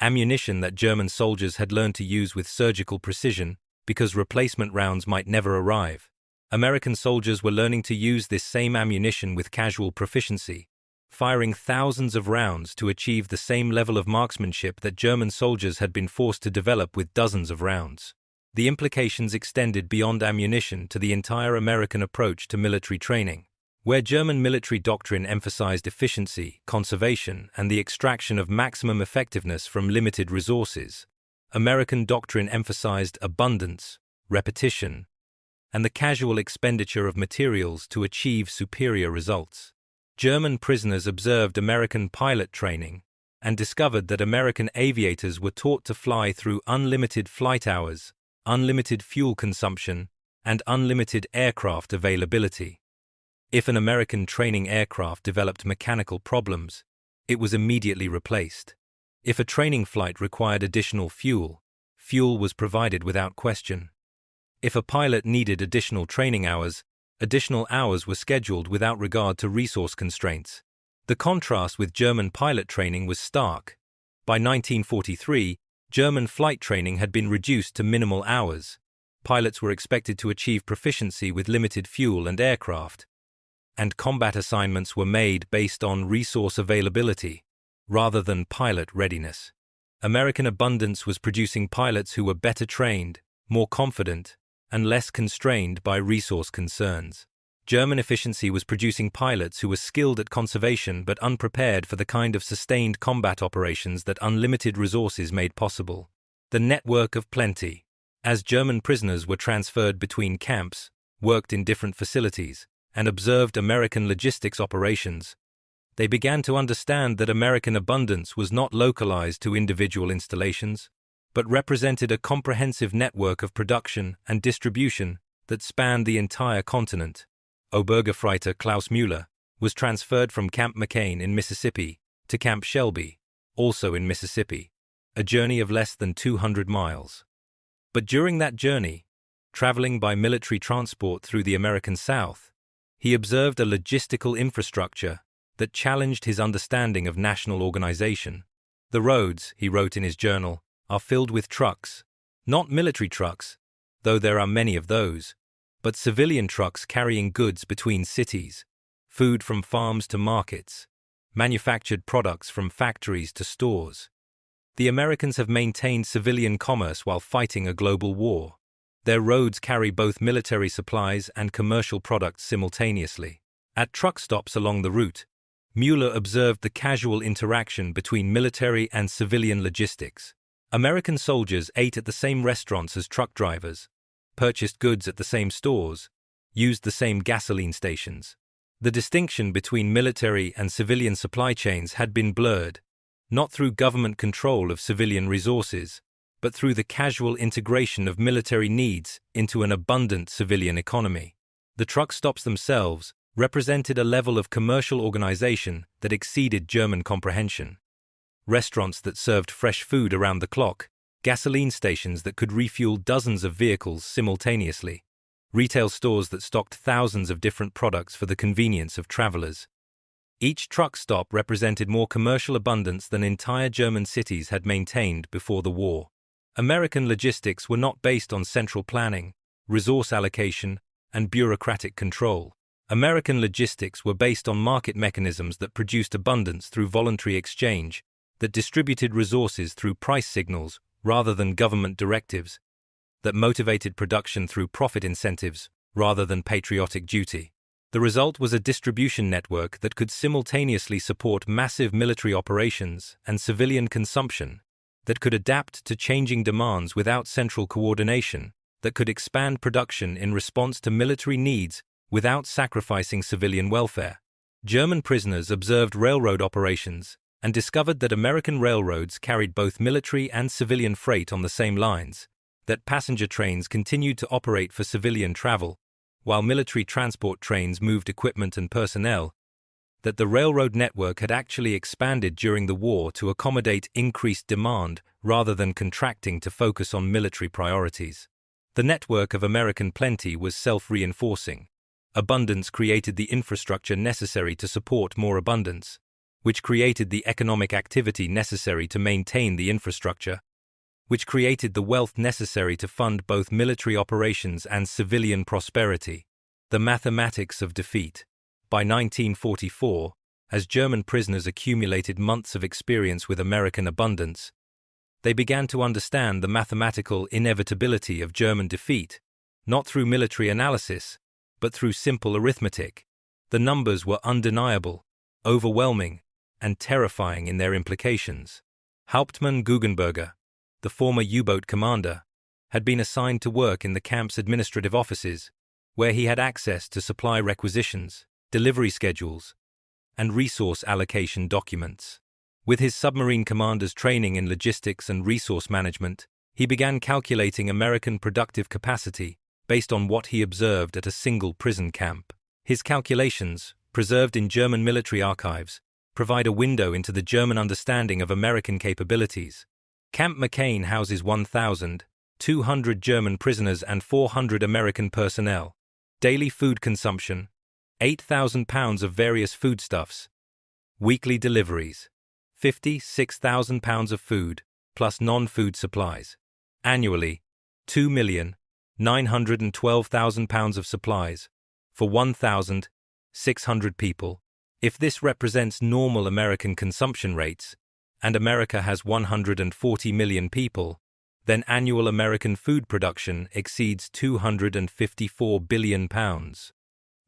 ammunition that German soldiers had learned to use with surgical precision because replacement rounds might never arrive. American soldiers were learning to use this same ammunition with casual proficiency, firing thousands of rounds to achieve the same level of marksmanship that German soldiers had been forced to develop with dozens of rounds. The implications extended beyond ammunition to the entire American approach to military training. Where German military doctrine emphasized efficiency, conservation, and the extraction of maximum effectiveness from limited resources, American doctrine emphasized abundance, repetition, and the casual expenditure of materials to achieve superior results. German prisoners observed American pilot training and discovered that American aviators were taught to fly through unlimited flight hours, unlimited fuel consumption, and unlimited aircraft availability. If an American training aircraft developed mechanical problems, it was immediately replaced. If a training flight required additional fuel, fuel was provided without question. If a pilot needed additional training hours, additional hours were scheduled without regard to resource constraints. The contrast with German pilot training was stark. By 1943, German flight training had been reduced to minimal hours. Pilots were expected to achieve proficiency with limited fuel and aircraft, and combat assignments were made based on resource availability rather than pilot readiness. American abundance was producing pilots who were better trained, more confident, and less constrained by resource concerns. German efficiency was producing pilots who were skilled at conservation but unprepared for the kind of sustained combat operations that unlimited resources made possible. The network of plenty. As German prisoners were transferred between camps, worked in different facilities, and observed American logistics operations, they began to understand that American abundance was not localized to individual installations, but represented a comprehensive network of production and distribution that spanned the entire continent. Obergefreiter Klaus Müller was transferred from Camp McCain in Mississippi to Camp Shelby, also in Mississippi, a journey of less than 200 miles. But during that journey, traveling by military transport through the American South, he observed a logistical infrastructure that challenged his understanding of national organization. The roads, he wrote in his journal, are filled with trucks, not military trucks, though there are many of those, but civilian trucks carrying goods between cities, food from farms to markets, manufactured products from factories to stores. The Americans have maintained civilian commerce while fighting a global war. Their roads carry both military supplies and commercial products simultaneously. At truck stops along the route, Müller observed the casual interaction between military and civilian logistics. American soldiers ate at the same restaurants as truck drivers, purchased goods at the same stores, used the same gasoline stations. The distinction between military and civilian supply chains had been blurred, not through government control of civilian resources, but through the casual integration of military needs into an abundant civilian economy. The truck stops themselves represented a level of commercial organization that exceeded German comprehension. Restaurants that served fresh food around the clock, gasoline stations that could refuel dozens of vehicles simultaneously, retail stores that stocked thousands of different products for the convenience of travelers. Each truck stop represented more commercial abundance than entire German cities had maintained before the war. American logistics were not based on central planning, resource allocation, and bureaucratic control. American logistics were based on market mechanisms that produced abundance through voluntary exchange, that distributed resources through price signals rather than government directives, that motivated production through profit incentives rather than patriotic duty. The result was a distribution network that could simultaneously support massive military operations and civilian consumption, that could adapt to changing demands without central coordination, that could expand production in response to military needs without sacrificing civilian welfare. German prisoners observed railroad operations and discovered that American railroads carried both military and civilian freight on the same lines, that passenger trains continued to operate for civilian travel, while military transport trains moved equipment and personnel, that the railroad network had actually expanded during the war to accommodate increased demand rather than contracting to focus on military priorities. The network of American plenty was self-reinforcing. Abundance created the infrastructure necessary to support more abundance, which created the economic activity necessary to maintain the infrastructure, which created the wealth necessary to fund both military operations and civilian prosperity. The mathematics of defeat. By 1944, as German prisoners accumulated months of experience with American abundance, they began to understand the mathematical inevitability of German defeat, not through military analysis, but through simple arithmetic. The numbers were undeniable, overwhelming, and terrifying in their implications. Hauptmann Guggenberger, the former U-boat commander, had been assigned to work in the camp's administrative offices, where he had access to supply requisitions, delivery schedules, and resource allocation documents. With his submarine commander's training in logistics and resource management, he began calculating American productive capacity based on what he observed at a single prison camp. His calculations, preserved in German military archives, provide a window into the German understanding of American capabilities. Camp McCain houses 1,200 German prisoners and 400 American personnel. Daily food consumption, 8,000 pounds of various foodstuffs. Weekly deliveries, 56,000 pounds of food, plus non-food supplies. Annually, 2,912,000 pounds of supplies, for 1,600 people. If this represents normal American consumption rates, and America has 140 million people, then annual American food production exceeds 254 billion pounds.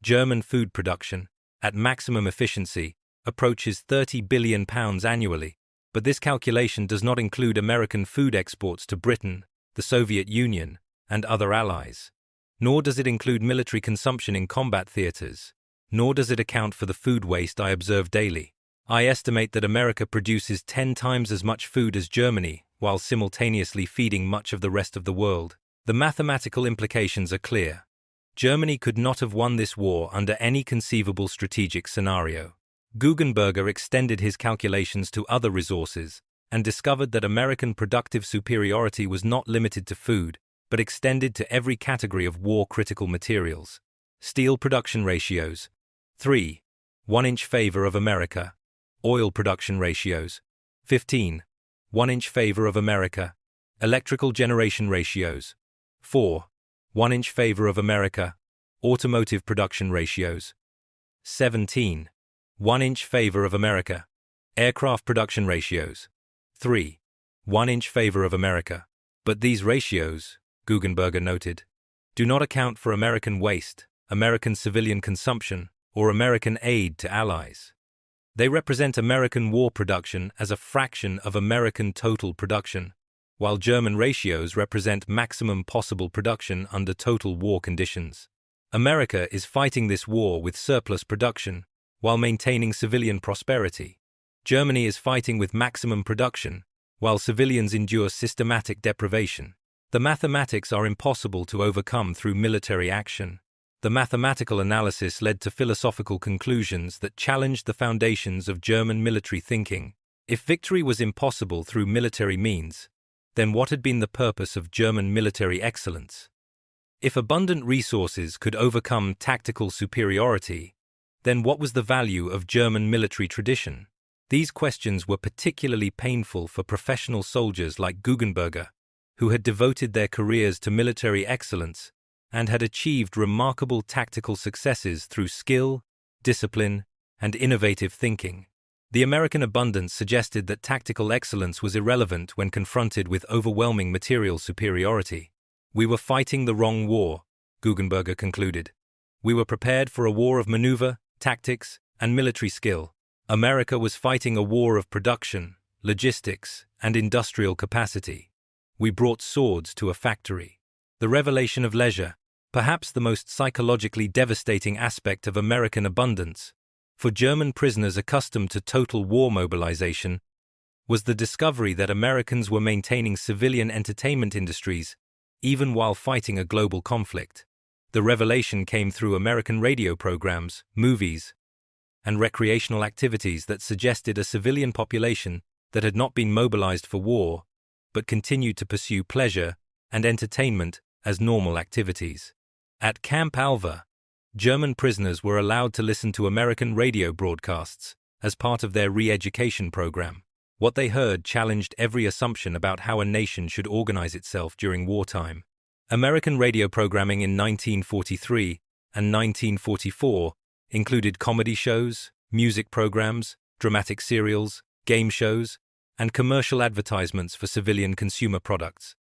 German food production, at maximum efficiency, approaches 30 billion pounds annually, but this calculation does not include American food exports to Britain, the Soviet Union, and other allies. Nor does it include military consumption in combat theaters, nor does it account for the food waste I observe daily. I estimate that America produces 10 times as much food as Germany, while simultaneously feeding much of the rest of the world. The mathematical implications are clear. Germany could not have won this war under any conceivable strategic scenario. Guggenberger extended his calculations to other resources and discovered that American productive superiority was not limited to food, but extended to every category of war-critical materials. Steel production ratios. 3. 1-inch favor of America. Oil production ratios. 15. 1-inch favor of America. Electrical generation ratios. 4. 1-inch favor of America. Automotive production ratios. 17. 1-inch favor of America. Aircraft production ratios. 3. 1-inch favor of America. But these ratios, Guggenberger noted, do not account for American waste, American civilian consumption, or American aid to allies. They represent American war production as a fraction of American total production, while German ratios represent maximum possible production under total war conditions. America is fighting this war with surplus production while maintaining civilian prosperity. Germany is fighting with maximum production while civilians endure systematic deprivation. The mathematics are impossible to overcome through military action. The mathematical analysis led to philosophical conclusions that challenged the foundations of German military thinking. If victory was impossible through military means, then what had been the purpose of German military excellence? If abundant resources could overcome tactical superiority, then what was the value of German military tradition? These questions were particularly painful for professional soldiers like Guggenberger, who had devoted their careers to military excellence and had achieved remarkable tactical successes through skill, discipline, and innovative thinking. The American abundance suggested that tactical excellence was irrelevant when confronted with overwhelming material superiority. We were fighting the wrong war, Guggenberger concluded. We were prepared for a war of maneuver, tactics, and military skill. America was fighting a war of production, logistics, and industrial capacity. We brought swords to a factory. The revelation of leisure, perhaps the most psychologically devastating aspect of American abundance, for German prisoners accustomed to total war mobilization, was the discovery that Americans were maintaining civilian entertainment industries even while fighting a global conflict. The revelation came through American radio programs, movies, and recreational activities that suggested a civilian population that had not been mobilized for war, but continued to pursue pleasure and entertainment as normal activities. At Camp Alva, German prisoners were allowed to listen to American radio broadcasts as part of their re-education program. What they heard challenged every assumption about how a nation should organize itself during wartime. American radio programming in 1943 and 1944 included comedy shows, music programs, dramatic serials, game shows, and commercial advertisements for civilian consumer products.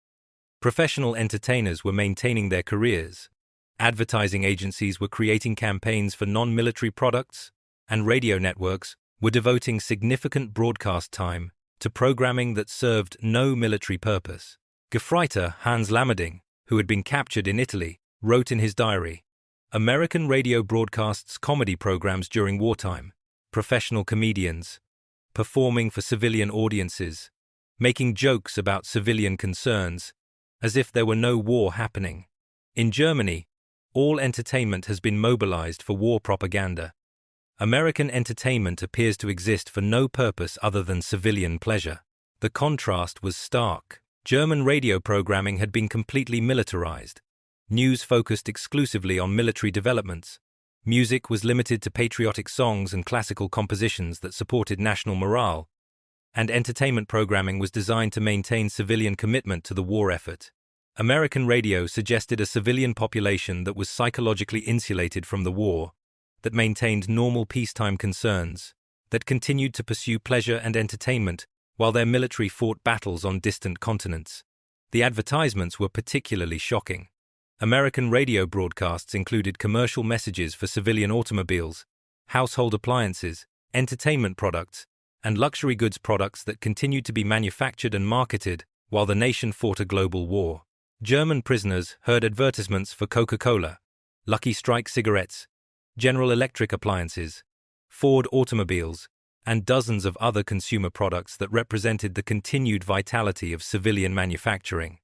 Professional entertainers were maintaining their careers. Advertising agencies were creating campaigns for non-military products, and radio networks were devoting significant broadcast time to programming that served no military purpose. Gefreiter Hans Lammerding, who had been captured in Italy, wrote in his diary, "American radio broadcasts comedy programs during wartime, professional comedians, performing for civilian audiences, making jokes about civilian concerns, as if there were no war happening. In Germany, all entertainment has been mobilized for war propaganda. American entertainment appears to exist for no purpose other than civilian pleasure." The contrast was stark. German radio programming had been completely militarized. News focused exclusively on military developments. Music was limited to patriotic songs and classical compositions that supported national morale. And entertainment programming was designed to maintain civilian commitment to the war effort. American radio suggested a civilian population that was psychologically insulated from the war, that maintained normal peacetime concerns, that continued to pursue pleasure and entertainment while their military fought battles on distant continents. The advertisements were particularly shocking. American radio broadcasts included commercial messages for civilian automobiles, household appliances, entertainment products, and luxury goods products that continued to be manufactured and marketed while the nation fought a global war. German prisoners heard advertisements for Coca-Cola, Lucky Strike cigarettes, General Electric appliances, Ford automobiles, and dozens of other consumer products that represented the continued vitality of civilian manufacturing.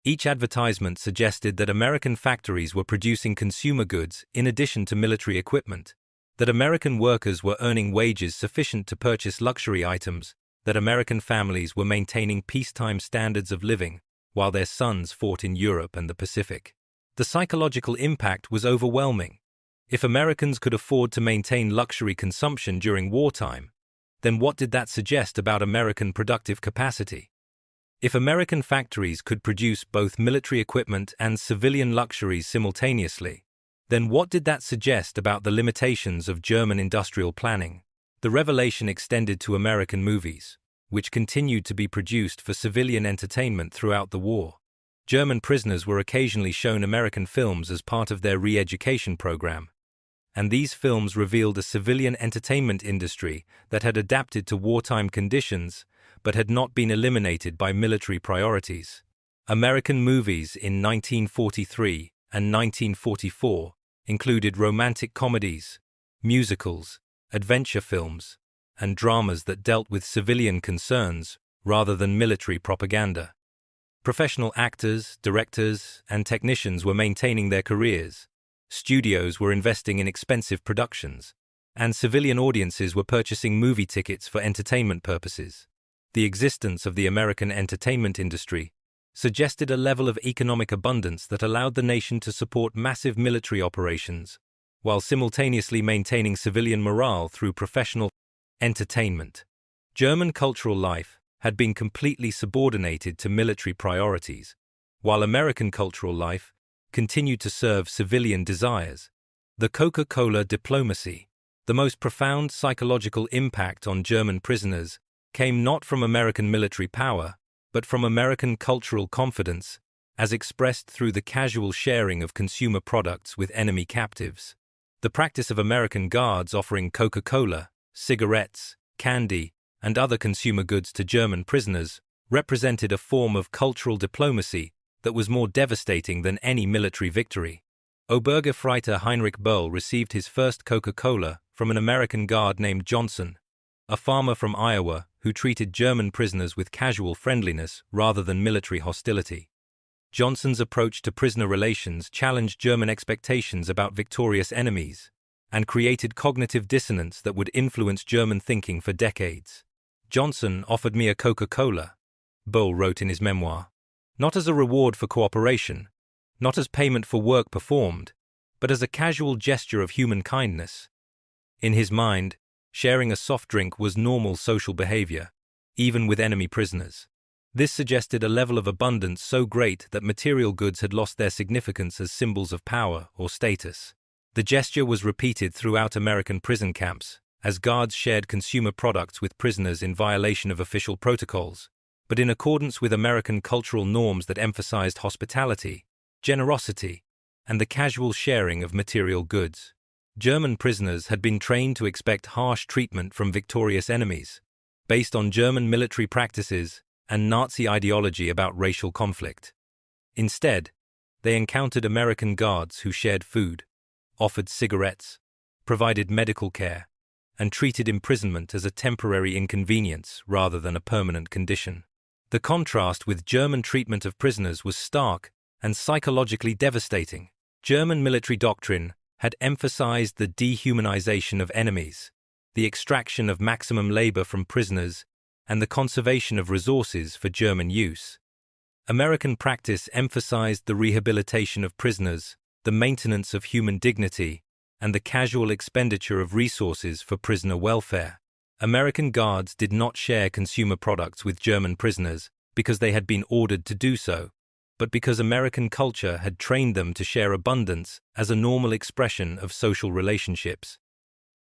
Each advertisement suggested that American factories were producing consumer goods in addition to military equipment, that American workers were earning wages sufficient to purchase luxury items, that American families were maintaining peacetime standards of living while their sons fought in Europe and the Pacific. The psychological impact was overwhelming. If Americans could afford to maintain luxury consumption during wartime, then what did that suggest about American productive capacity? If American factories could produce both military equipment and civilian luxuries simultaneously, then what did that suggest about the limitations of German industrial planning? The revelation extended to American movies, which continued to be produced for civilian entertainment throughout the war. German prisoners were occasionally shown American films as part of their re-education program, and these films revealed a civilian entertainment industry that had adapted to wartime conditions but had not been eliminated by military priorities. American movies in 1943 and 1944 included romantic comedies, musicals, adventure films, and dramas that dealt with civilian concerns rather than military propaganda. Professional actors, directors, and technicians were maintaining their careers. Studios were investing in expensive productions, and civilian audiences were purchasing movie tickets for entertainment purposes. The existence of the American entertainment industry suggested a level of economic abundance that allowed the nation to support massive military operations, while simultaneously maintaining civilian morale through professional entertainment. German cultural life had been completely subordinated to military priorities, while American cultural life continued to serve civilian desires. The Coca-Cola diplomacy. The most profound psychological impact on German prisoners came not from American military power, but from American cultural confidence, as expressed through the casual sharing of consumer products with enemy captives. The practice of American guards offering Coca-Cola, cigarettes, candy, and other consumer goods to German prisoners represented a form of cultural diplomacy that was more devastating than any military victory. Obergefreiter Heinrich Böll received his first Coca-Cola from an American guard named Johnson, a farmer from Iowa who treated German prisoners with casual friendliness rather than military hostility. Johnson's approach to prisoner relations challenged German expectations about victorious enemies and created cognitive dissonance that would influence German thinking for decades. "Johnson offered me a Coca-Cola," Böll wrote in his memoir, "not as a reward for cooperation, not as payment for work performed, but as a casual gesture of human kindness." In his mind, sharing a soft drink was normal social behavior, even with enemy prisoners. This suggested a level of abundance so great that material goods had lost their significance as symbols of power or status. The gesture was repeated throughout American prison camps, as guards shared consumer products with prisoners in violation of official protocols, but in accordance with American cultural norms that emphasized hospitality, generosity, and the casual sharing of material goods. German prisoners had been trained to expect harsh treatment from victorious enemies, based on German military practices and Nazi ideology about racial conflict. Instead, they encountered American guards who shared food, offered cigarettes, provided medical care, and treated imprisonment as a temporary inconvenience rather than a permanent condition. The contrast with German treatment of prisoners was stark and psychologically devastating. German military doctrine had emphasized the dehumanization of enemies, the extraction of maximum labor from prisoners, and the conservation of resources for German use. American practice emphasized the rehabilitation of prisoners, the maintenance of human dignity, and the casual expenditure of resources for prisoner welfare. American guards did not share consumer products with German prisoners because they had been ordered to do so, but because American culture had trained them to share abundance as a normal expression of social relationships.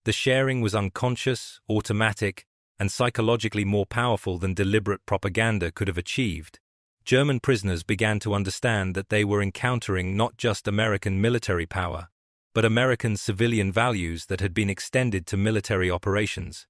The sharing was unconscious, automatic, and psychologically more powerful than deliberate propaganda could have achieved. German prisoners began to understand that they were encountering not just American military power, but American civilian values that had been extended to military operations.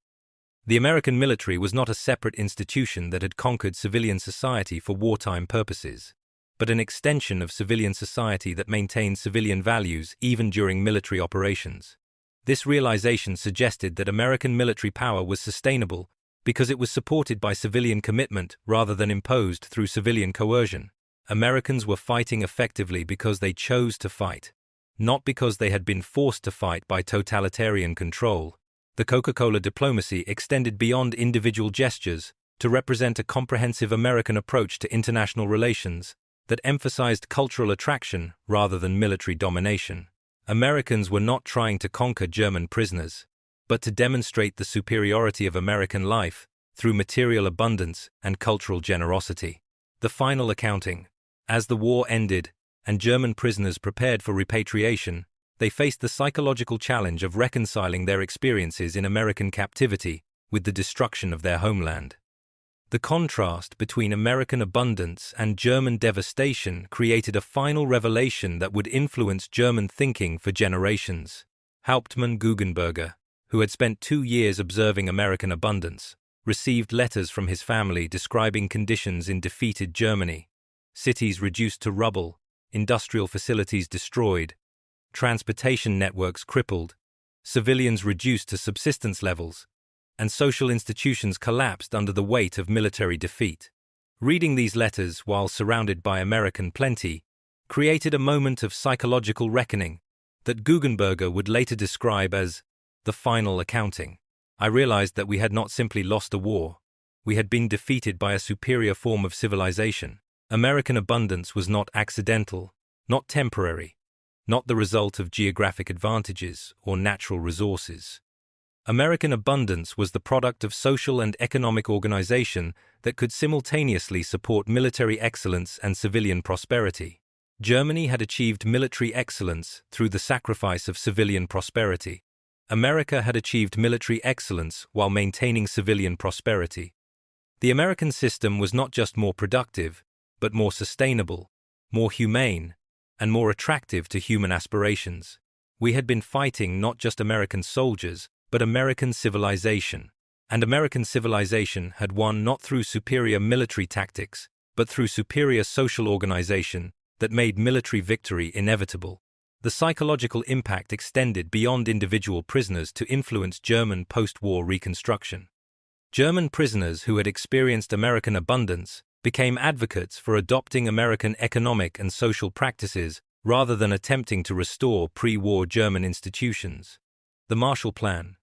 The American military was not a separate institution that had conquered civilian society for wartime purposes, but an extension of civilian society that maintained civilian values even during military operations. This realization suggested that American military power was sustainable because it was supported by civilian commitment rather than imposed through civilian coercion. Americans were fighting effectively because they chose to fight, not because they had been forced to fight by totalitarian control. The Coca-Cola diplomacy extended beyond individual gestures to represent a comprehensive American approach to international relations that emphasized cultural attraction rather than military domination. Americans were not trying to conquer German prisoners, but to demonstrate the superiority of American life through material abundance and cultural generosity. The final accounting. As the war ended and German prisoners prepared for repatriation, they faced the psychological challenge of reconciling their experiences in American captivity with the destruction of their homeland. The contrast between American abundance and German devastation created a final revelation that would influence German thinking for generations. Hauptmann Guggenberger, who had spent 2 years observing American abundance, received letters from his family describing conditions in defeated Germany: cities reduced to rubble, industrial facilities destroyed, transportation networks crippled, civilians reduced to subsistence levels, and social institutions collapsed under the weight of military defeat. Reading these letters while surrounded by American plenty created a moment of psychological reckoning that Guggenberger would later describe as the final accounting. I realized that we had not simply lost a war, we had been defeated by a superior form of civilization. American abundance was not accidental, not temporary, not the result of geographic advantages or natural resources. American abundance was the product of social and economic organization that could simultaneously support military excellence and civilian prosperity. Germany had achieved military excellence through the sacrifice of civilian prosperity. America had achieved military excellence while maintaining civilian prosperity. The American system was not just more productive, but more sustainable, more humane, and more attractive to human aspirations. We had been fighting not just American soldiers, but American civilization. And American civilization had won not through superior military tactics, but through superior social organization that made military victory inevitable. The psychological impact extended beyond individual prisoners to influence German post-war reconstruction. German prisoners who had experienced American abundance became advocates for adopting American economic and social practices rather than attempting to restore pre-war German institutions. The Marshall Plan,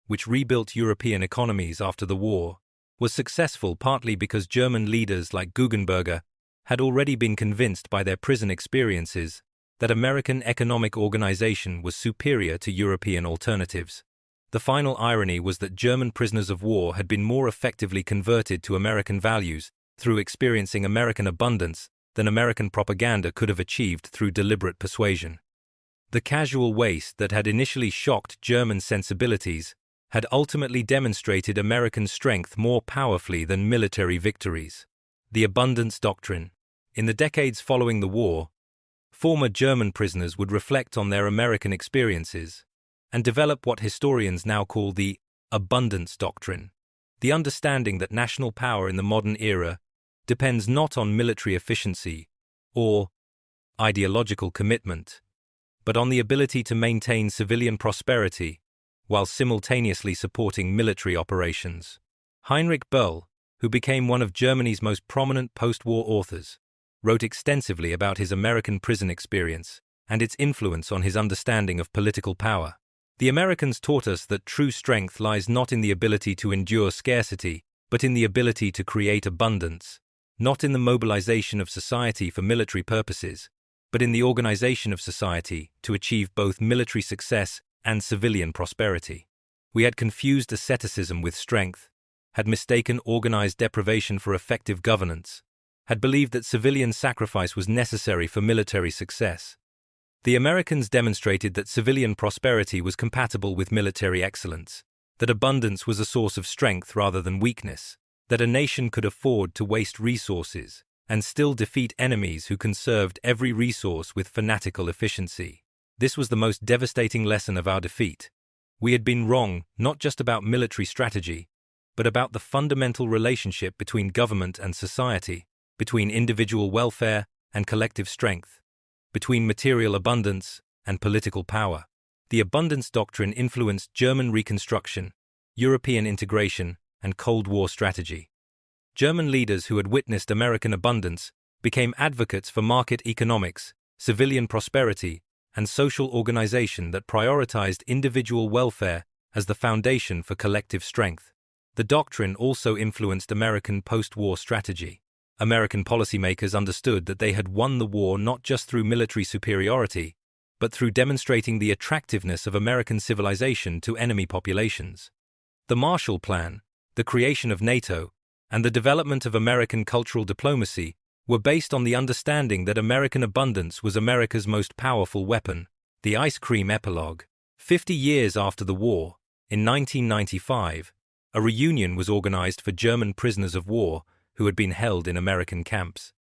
which rebuilt European economies after the war, was successful partly because German leaders like Guggenberger had already been convinced by their prison experiences that American economic organization was superior to European alternatives. The final irony was that German prisoners of war had been more effectively converted to American values through experiencing American abundance than American propaganda could have achieved through deliberate persuasion. The casual waste that had initially shocked German sensibilities had ultimately demonstrated American strength more powerfully than military victories. The abundance doctrine. In the decades following the war, former German prisoners would reflect on their American experiences and develop what historians now call the abundance doctrine, the understanding that national power in the modern era depends not on military efficiency or ideological commitment, but on the ability to maintain civilian prosperity while simultaneously supporting military operations. Heinrich Böll, who became one of Germany's most prominent post-war authors, wrote extensively about his American prison experience and its influence on his understanding of political power. The Americans taught us that true strength lies not in the ability to endure scarcity, but in the ability to create abundance, not in the mobilization of society for military purposes, but in the organization of society to achieve both military success and civilian prosperity. We had confused asceticism with strength, had mistaken organized deprivation for effective governance, had believed that civilian sacrifice was necessary for military success. The Americans demonstrated that civilian prosperity was compatible with military excellence, that abundance was a source of strength rather than weakness, that a nation could afford to waste resources and still defeat enemies who conserved every resource with fanatical efficiency. This was the most devastating lesson of our defeat. We had been wrong not just about military strategy, but about the fundamental relationship between government and society, between individual welfare and collective strength, between material abundance and political power. The abundance doctrine influenced German reconstruction, European integration, and Cold War strategy. German leaders who had witnessed American abundance became advocates for market economics, civilian prosperity, and social organization that prioritized individual welfare as the foundation for collective strength. The doctrine also influenced American post-war strategy. American policymakers understood that they had won the war not just through military superiority, but through demonstrating the attractiveness of American civilization to enemy populations. The Marshall Plan, the creation of NATO, and the development of American cultural diplomacy were based on the understanding that American abundance was America's most powerful weapon. The ice cream epilogue. 50 years after the war, in 1995, a reunion was organized for German prisoners of war who had been held in American camps.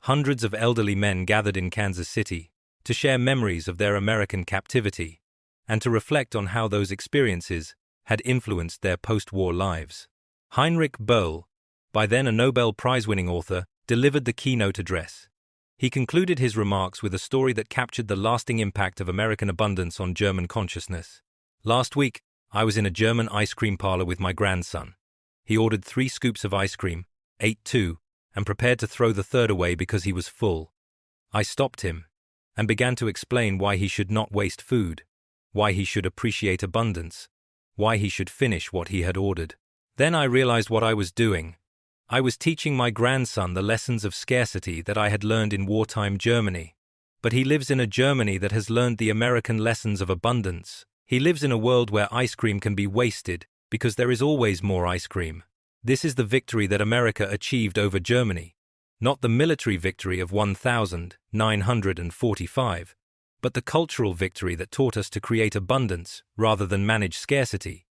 Hundreds of elderly men gathered in Kansas City to share memories of their American captivity and to reflect on how those experiences had influenced their post-war lives. Heinrich Böll, by then a Nobel Prize-winning author, delivered the keynote address. He concluded his remarks with a story that captured the lasting impact of American abundance on German consciousness. Last week, I was in a German ice cream parlor with my grandson. He ordered 3 scoops of ice cream, ate 2, and prepared to throw the third away because he was full. I stopped him and began to explain why he should not waste food, why he should appreciate abundance, why he should finish what he had ordered. Then I realized what I was doing. I was teaching my grandson the lessons of scarcity that I had learned in wartime Germany. But he lives in a Germany that has learned the American lessons of abundance. He lives in a world where ice cream can be wasted because there is always more ice cream. This is the victory that America achieved over Germany, not the military victory of 1945, but the cultural victory that taught us to create abundance rather than manage scarcity,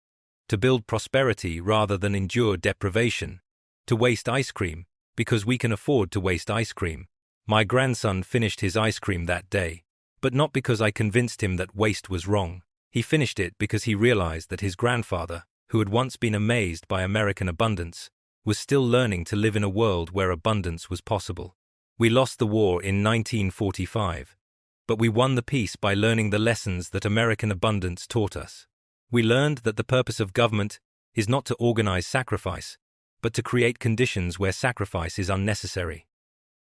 to build prosperity rather than endure deprivation, to waste ice cream because we can afford to waste ice cream. My grandson finished his ice cream that day, but not because I convinced him that waste was wrong. He finished it because he realized that his grandfather, who had once been amazed by American abundance, was still learning to live in a world where abundance was possible. We lost the war in 1945, but we won the peace by learning the lessons that American abundance taught us. We learned that the purpose of government is not to organize sacrifice, but to create conditions where sacrifice is unnecessary.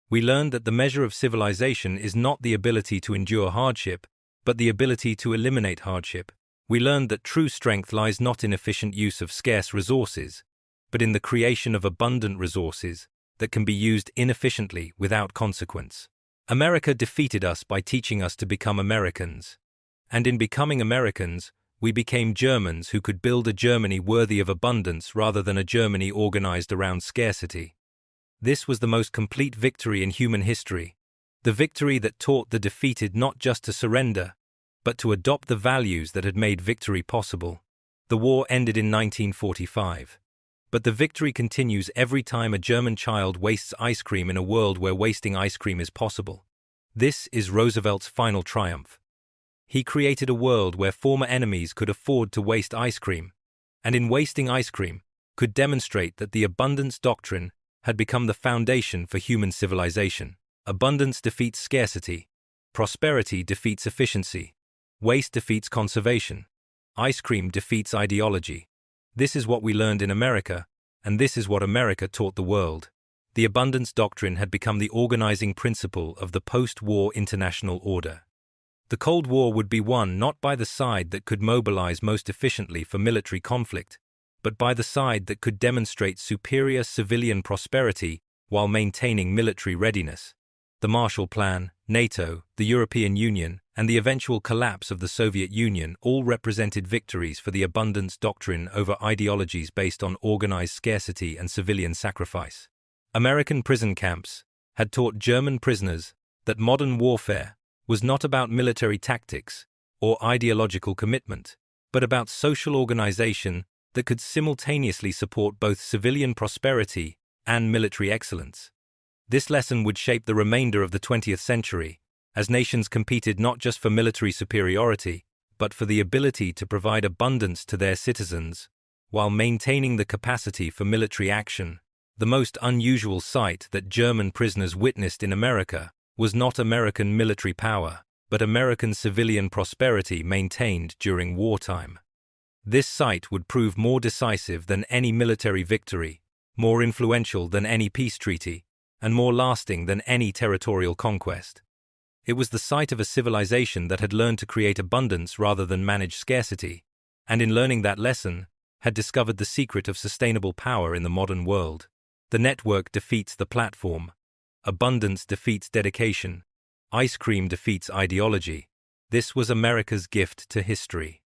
We learned that the measure of civilization is not the ability to endure hardship, but the ability to eliminate hardship. We learned that true strength lies not in efficient use of scarce resources, but in the creation of abundant resources that can be used inefficiently without consequence. America defeated us by teaching us to become Americans. And in becoming Americans, we became Germans who could build a Germany worthy of abundance rather than a Germany organized around scarcity. This was the most complete victory in human history, the victory that taught the defeated not just to surrender, but to adopt the values that had made victory possible. The war ended in 1945. But the victory continues every time a German child wastes ice cream in a world where wasting ice cream is possible. This is Roosevelt's final triumph. He created a world where former enemies could afford to waste ice cream, and in wasting ice cream, could demonstrate that the abundance doctrine had become the foundation for human civilization. Abundance defeats scarcity. Prosperity defeats efficiency. Waste defeats conservation. Ice cream defeats ideology. This is what we learned in America, and this is what America taught the world. The abundance doctrine had become the organizing principle of the post-war international order. The Cold War would be won not by the side that could mobilize most efficiently for military conflict, but by the side that could demonstrate superior civilian prosperity while maintaining military readiness. The Marshall Plan, NATO, the European Union, and the eventual collapse of the Soviet Union all represented victories for the abundance doctrine over ideologies based on organized scarcity and civilian sacrifice. American prison camps had taught German prisoners that modern warfare was not about military tactics or ideological commitment, but about social organization that could simultaneously support both civilian prosperity and military excellence. This lesson would shape the remainder of the 20th century, as nations competed not just for military superiority, but for the ability to provide abundance to their citizens, while maintaining the capacity for military action. The most unusual sight that German prisoners witnessed in America was not American military power, but American civilian prosperity maintained during wartime. This sight would prove more decisive than any military victory, more influential than any peace treaty, and more lasting than any territorial conquest. It was the sight of a civilization that had learned to create abundance rather than manage scarcity, and in learning that lesson, had discovered the secret of sustainable power in the modern world. The network defeats the platform. Abundance defeats dedication. Ice cream defeats ideology. This was America's gift to history.